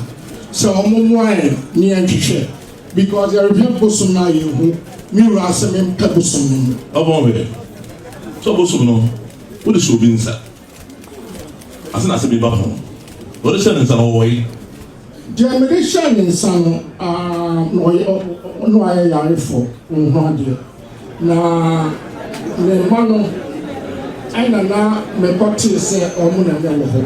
sɛ ɔmo mmoa yɛn ne yɛntwehwɛ because yɛrehwɛ bosom no a yɛhu mewura sɛ mempɛ bosom no mu. Ɔbɔn so bosom no wode sɛ obi nsa ase na asɛ bi ba ho wɔde hyɛ ne nsa no wɔwɔ yi. Deɛ mede hyɛ ne nsa no na ɔyɛ yarefoɔ nho adeɛ na ne mma no aina na mekɔtee sɛ ɔmo na ɛwɔ hɔ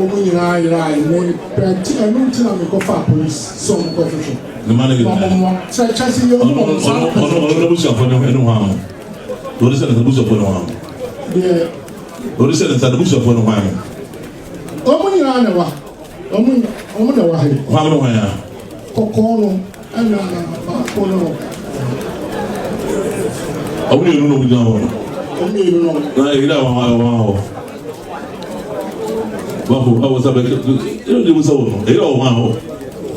ɔmo nyinaa yɛrɛ ɛmo pɛnti ɛno nti na mekɔfa police sɛ ɔmo kɔhwehwɛ ne ma ne gina sɛ kyɛ sɛ yɛhu ɔmo saa ɔno busuafoɔ ne ho ano wɔde hyɛ ne nsa busuafoɔ ne ho ano deɛ wɔde hyɛ ne nsa busuafoɔ ne ho ano ɔmo nyinaa na ɛwɔ ɔmo na ɛwɔ ha yi ho ano ho ya kɔkɔɔ no ɛna baako no ɔmo ne yɛnu na ɔmo gyina hɔ na ila wa bafo awo sabe ilo de musa wono ila wa ho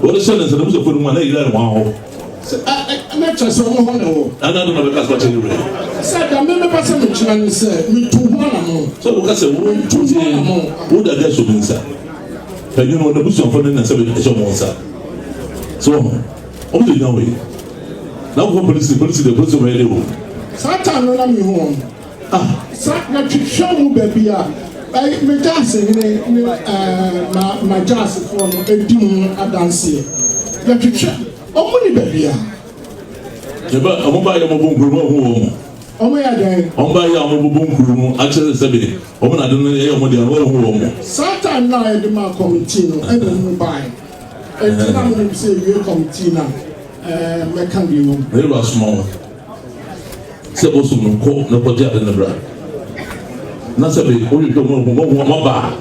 wala shana sa musa funu na ila wa ho na kyerɛ sɛ ɔmo hɔ na ɛwɔ ana na be kasa kyerɛ re sɛ da me pa sɛ mekyerɛ ne sɛ metu hɔ na mo so wo kasa wo tu wo da ga so binsa panyin no na busu afɔ ne na sɛ be ɛhyɛ mo nsa so ɔmo de nyawe na wo police de police ma yɛ wo satan no na me ho sa na twehwɛ mu baabi a me gas ne ma gas for no edi mu adanseɛ ya twehwɛ ɔmo ne baabi a yɛba ɔmo ba yɛ mo bon kuro ho ɔmo yɛ dɛn ɔmo ba yɛ ɔmo bon kuro no akyerɛ sɛ be ɔmo na de no yɛ ɔmo de ɔmo ho ɔmo satan na yɛ de ma committee no ɛna mu bae ɛti na mo sɛ wie committee na mɛka bi mu ne ba small sɛ bosom no kɔ na kɔgye ade no bra na sɛ be wohwehwɛ mu mɔbaa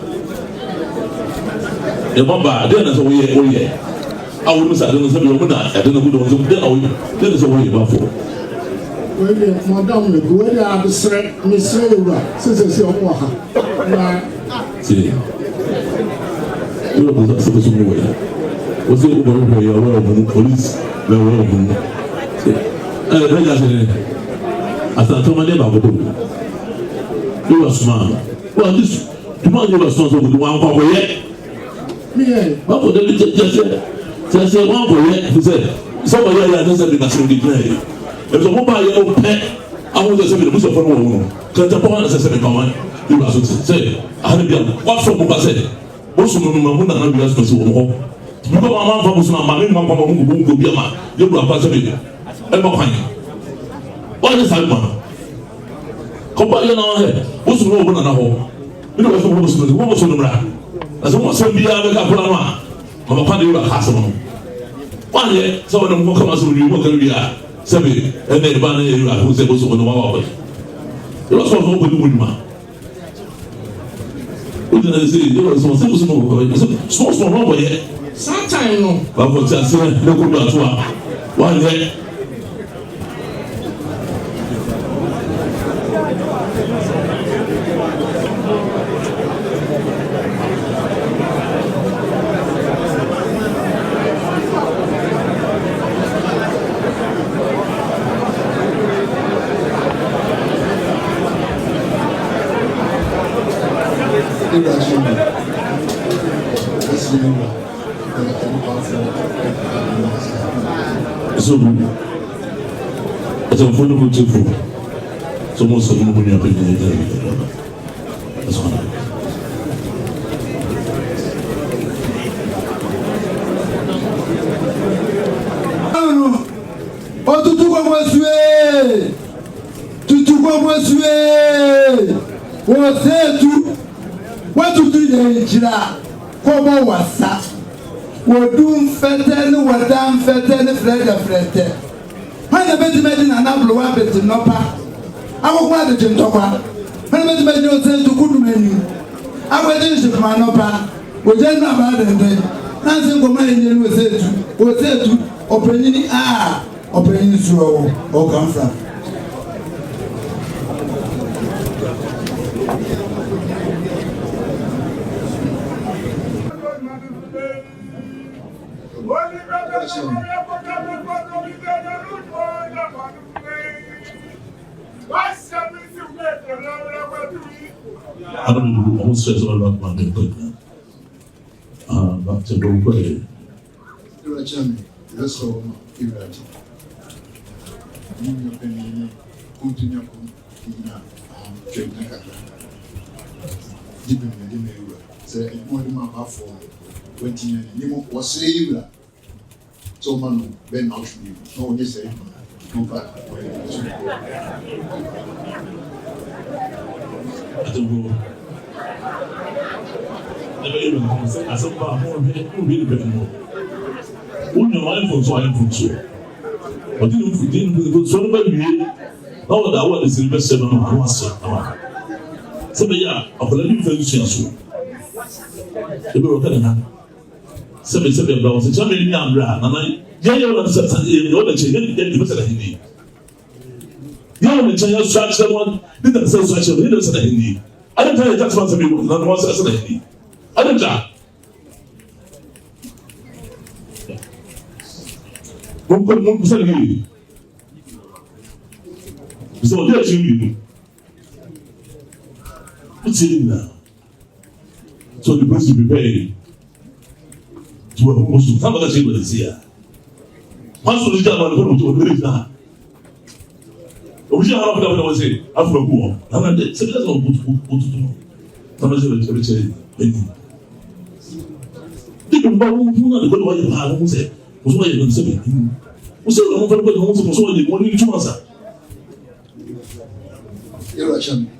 mɔbaa deɛ na sɛ woyɛ a wonim sɛ ade no sɛ be ɔmo na ade no gu dɔ sɛ deɛ na sɛ woyɛ bafoɔ wede madam me go wede adesrɛ mesrɛ ewura sɛ ɔmo wɔ ha na see you know sɛ bosom no wɔyɛ wo sɛ wobɛhwehwɛ yɛ ɔwɔ ɔmo police bɛwɔ ɔmo ɛgya sɛ ne asantoma ne ba bodo you are smart well this you know you are smart so good one for ye me what for the just one for ye he said somebody else doesn't be natural play if the mobile you open I want to say the bush of one can the point as I said come on you are so say I had been what from Boba said most of them are not be as to wo because my mom was my mama go be ma you are pass me e mo kan what is that man kɔba yɛ na ɔhɛ wosu no ɔbɔ nana hɔ ɛna wɔsɔ wɔn wosu no wɔn wosu no mra na sɛ wɔn asɛm biara bɛka akora no a ɔmɔ kwan de yɛ ɔka asɛm no wɔanyɛ sɛ wɔn nam kɔkɔm asɛm no wɔn kan bi a sɛbi ɛna ɛba na yɛ yɛ ahoro sɛ wosu wɔn wɔn wɔn yɛ wɔsɔ wɔn wɔn wɔn nyuma o gyina sɛ yɛ wɔsɔ wɔn sɛ wosu no wɔn wɔn small small wɔn wɔyɛ satan no wɔn ti ase ne ko do ato a wɔanyɛ. So, it's a wonderful thing. So, most of them will be up in the that's one. Wabosue. Wosetu. What to do the Jira? Kobo wasa. Wodum fete wadam fete frede. When the bed made in an apple wabbit in Nopa, I will want the Gentokwa. When the bed made yourself to good menu, I will finish with my Nopa, with then about and then. Nothing for my Indian was said to opening slow or come from. I don't know who says all about my good. Back to the way. You are Germany, that's all you are. You have been continue to say, more than my for 20 years. You was say, so man, Ben out to you. No, you say, no bad. I don't know. Never even consider as a bar more really better more. Who know I for so I am for sure. But didn't go so very how that what is in the best seven of one set. So, yeah, I'll let you finish your soul. The broken hand. 7 blows, it's a million brand, and I, Jail said, in order to get the Hindi. The only Chinese structure one didn't say such a leader said Hindi. I don't tell you that's what to be none was as a Hindi. I don't know. One percent of you. So, there's you. What's it now? So, the person to be paid to a most some of the people is here. Once we got one to a very now. We should have what say after a war. And then say that's not good to know. Somebody say, Didn't know what you have who said, was why you don't say it. We said, I'm going to go to the morning to answer. You're a champion.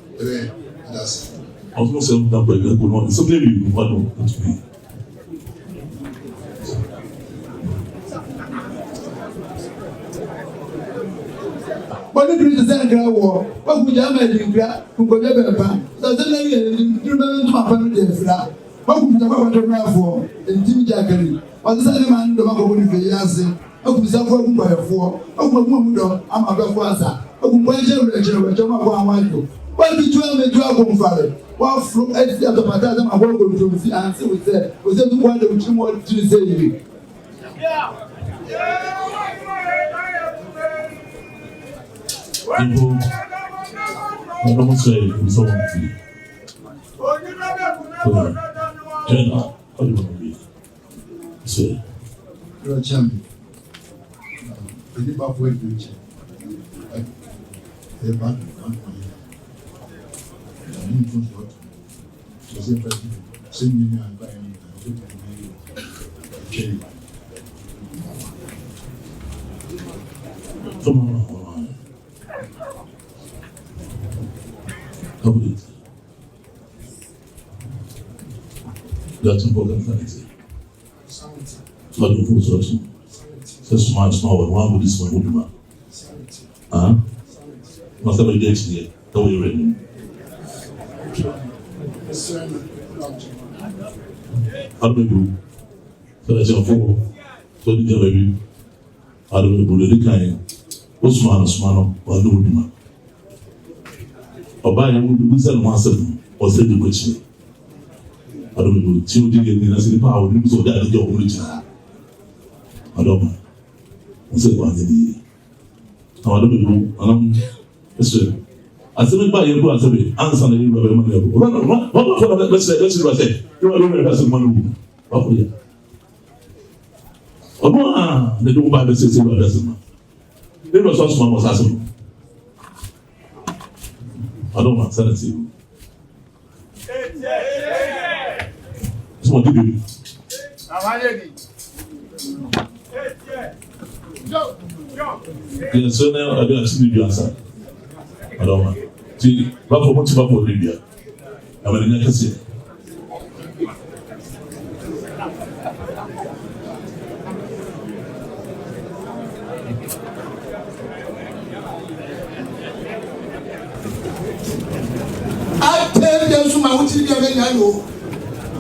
That's I was not saying that, but you could not. So maybe you want to be. But the British and Grau War, what would you have made in Gra, who could never ban? So the lady to my family, what would you have to grab for in Tim Jackery? Or the same man, the Mako would be answering. I could suffer by a 4. I could move I'm a grandfather. I could buy generation, Jama. Why did you have a dragon father? While from at the Patam, I work with the answer was there. Was that the one that you want to say? People, I don't say someone to you. Jenna, how do you want to be? Say, you're a champion. The Nipah for it, they're back. Come on. Cover it. That's important, fancy. What do you put also? So small, one with this one, would you want? Huh? Must have a date here. How are you ready? How do we do? So that's your four. So the baby. How do we do the kind? What's small, or do we do? Or buy a wood sell one or say the question. How do we do? Two digging in the power, so that is your original. I don't know. I said, what did he? How do we do? Listen. I said, by your answer me, answer the what let's say, you are doing a person one. What for you? Oh, they don't buy the system of the they was so small was asking. I don't want to say you. So what do you do? Yes, so now I don't see the answer. Adoma. See, Bafo Motiba Libya. I'm in the case. I tell them so my wuti dia be nyalo.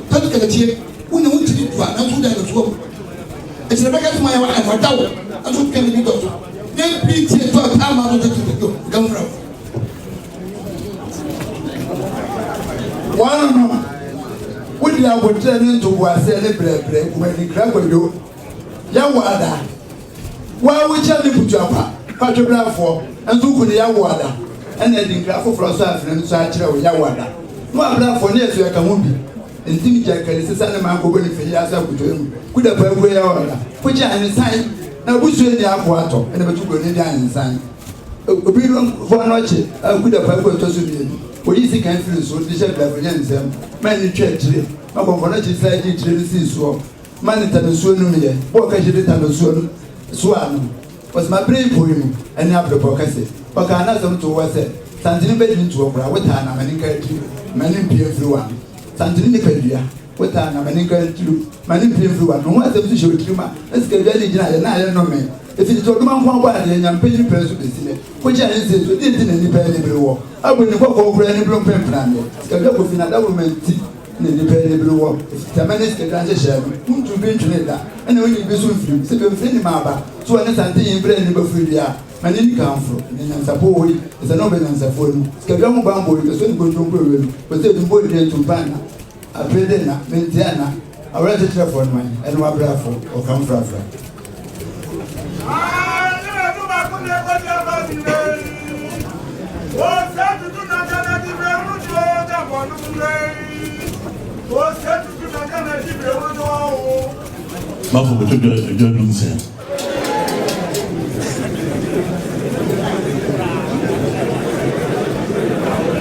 Tatu kele tie. Wona wuti di twa na so da no so. E se beka tuma ya wa fa dawo. Aso kele ni do. Ne bi tie to ta ma no to gamra. One wodi abotre ne to bo ase ne brebre kuma ni kra gbodo. Ya wada. Wa wo cha ni butu apa. Pa twebra enzu ku ni ya wada. Ene di grafo froso afre so akire wo ya wada no abra fo ne esu ya ka ho bi ntimi ja kale sesa ne man gogo ni fe ya sa kuto emu kuda pa ego ya wada ko ja ani san na busu ni afo ato ene betu go ni di ani san obi no fo no che kuda pa ego to so bi o yi si kan firi so di she bla fanya nsem man ni twetire ma ko na che sai di tire si so man ni tano so no me bo ka je di tano so no so anu was my brain for him and have the pocket. But I know some to was it. Santini bedin to a what time I'm an encourage many peer through one. Santini Pedia, what time I'm an encourage you, many peer through one. No one to show it. Let's get ready tonight and I don't know me. If it's all man one body and I'm paying press to the city, which I insist we didn't any penny war. I wouldn't walk over any blown pen plan. Scabella within a government in the penny blue war. If the minister can answer share, who to be to that, and only be soon free, so you're free maba. So I understand the brain of Fredia. My name comes from and support is a noble answer for him. Scabella Bambo is a good room, but they do both to Bana, a Pedena, Mentiana, a relative for mine, and my bravo or come from. Mafo ko tebe ejo nse.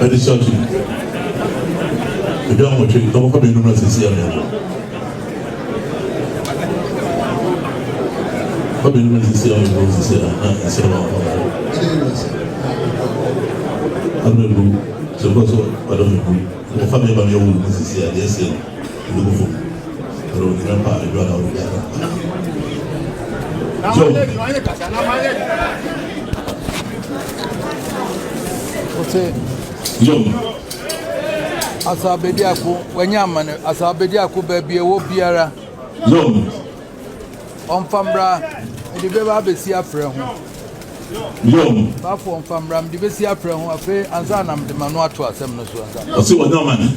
Edi shoti. Ejo mo che to ko be nu na sisi ya me. Ko be nu na sisi ya me sisi ya na sisi ya. Anu so ko so ado me ku. Ko fa me ba me wo sisi ya yes ya. Ndu ko. Pero ni na pa ejo na wo ya. Asabedi aku wanyama ne asabedi aku baby ewo biara onfambra de beba besi afre ho ba fo onfambra de besi afre ho afi anza nam de manu ato asem no so anza o se wanyama ne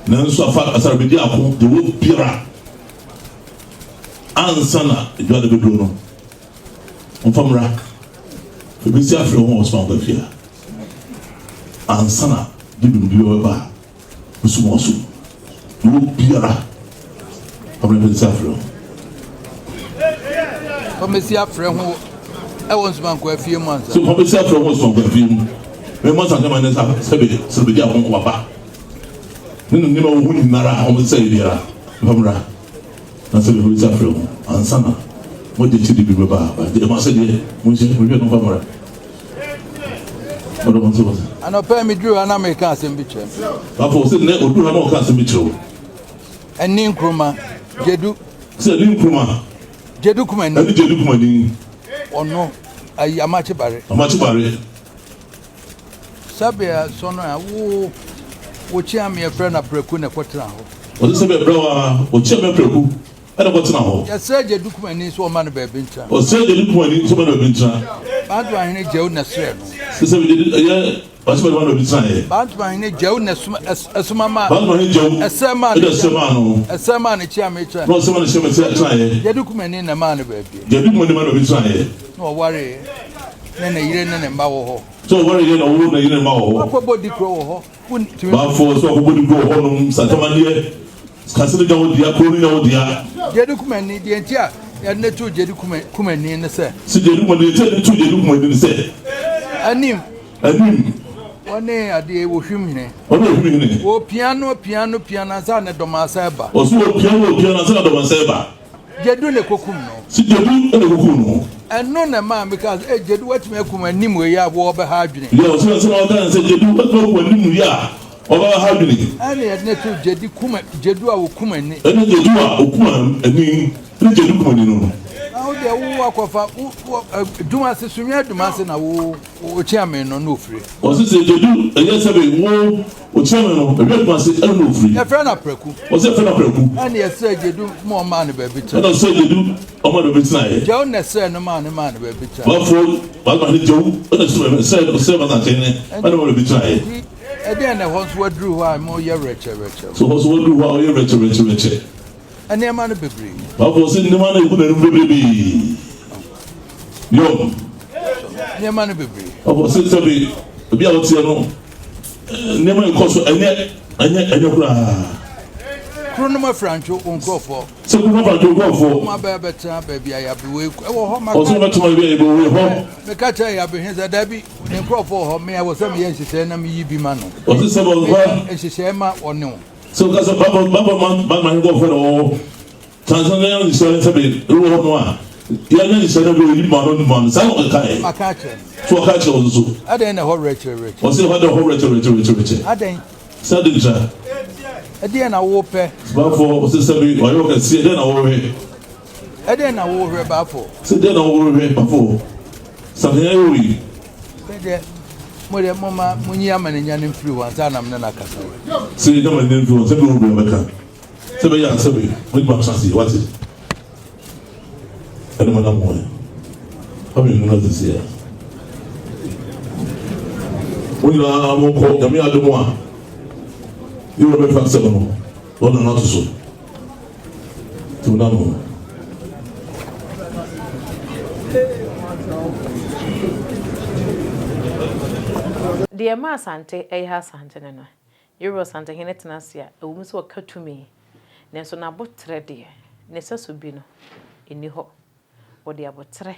na nso afa asabedi aku de wo biara ansana ejo de bedo no onfambra de besi afre ho o so anza ansana dibim biyo ba musumosu wo biara abele safro o mesi afre ho e won so banko afie mu ansa so o mesi afre ho so banko afie mu me mo san kama ne sa sebe dia ho ko ba ninu ni ma wo ni nara o mesi biara famra na sebe ho safre ho ansana mo de ti dibim ba de ma se de mo se mo no famra ano pa mi dru ana me ka asem bi chem afo se ne odu na mo ka asem bi chem eni nkruma jedu se ni nkruma jedu kuma ni ani jedu kuma ni ono ayi amachi bare sabia sono ya wo chia me frɛ na preku ne kwotena ho o se be brawa o chia me preku ana kwotena ho ya se jedu kuma ni so ma no ba bi ntra o se jedu kuma ni so ma no ba bi ntra badu ahene jew na sre no se be ya What's my one of the time? Bantama Joe Nesumama Bantama Joe, a sermon, a chairman. No, someone is saying, Yadukuman in a man, baby. Yadukuman of the time. No worry. Then a year and bow. So, what are you going to do? What body grow? Wouldn't you? For so would go home, Santamania, consider the Apollo, dear. Yadukuman, the entire, and the two Yadukuman in the set. See, Yadukuman, the two Yadukuman in the set. And him. One day a day will humine. Oh, piano, Zana Domaseba. Oh, piano, Zana Domaseba. Jedule Cocuno. See, you do a Cocuno. and no na man because jedu what me kuma nim we ya wo be ha adwene yo so o kan say jedu what me kuma nim ya o ba ha adwene ani edne to jedu kuma jedu a wo kuma ni ene jedu a o kuma ani ni jedu kuma ni no now de wo akofa duma se sunye duma se na wo chairman no ofre o se jedu eye se be wo o chairman no e duma se e no ofre e fe na preku o se fe na preku ani e se jedu mo man be bi ta ene se jedu o ma do bi tina ye je na se no man be bi ta ba fo ba ma ni jewu ene se ba na tene ene mo do bi tina ye e de na ho so wadru ho a mo ye reche so ho so wadru ho a ye reche ani e ma no bebre ba fo se ni ma na iku na bebre yo ni e ma no bebre ba fo se bi a o tie no ni ma ko so anya kura Kronoma Francho unkofo. Se kuma Francho unkofo. Ma ba beta ba bia ya be we. E wo ho ma. O so beto ma bia e be we ho. Me ka cha ya be henza da bi nkofo ho me ya wo sam ye nhihye na me yi bi ma no. O se bo ba nhihye ma one o. So ka so baba ma nkofo no. Tanzania ni so se be ru ho no a. Ya nya ni se na be yi ma no ma. Sa o ka e. Ma ka cha. So ka cha o so. Aden na ho reche. O se ho da ho reche. Aden. Sa de cha. Ede na wo pe ba fo o se sabi wa yo ka si ede na wo he ede na wo hwe ba fo se ede na wo hwe ba fo sabi ya wi ede mo de mo ma munyi amane nya ne mfiri wa za na me na kasa se ede ma ne mfiri wa se be wo be ka se be ya se be mo ba chance what is ede ma na mo ha me no this year we la mo ko ya mi adumo a you will be fast no what not so to now dear ma sante ha sante no Euro sante Hene tenasia ewum so katumi ne so na botre de ne saso bi no eni ho wo de abotre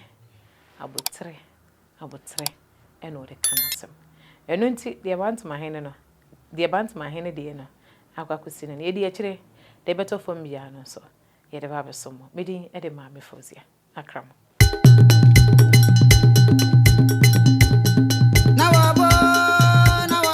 eno de kanasem eno nti de Bantama Hene no de Bantama Hene de no akwakusi no ye de akire de beto fom bia no so ye de ba beso mo medi e de ma me fozia akram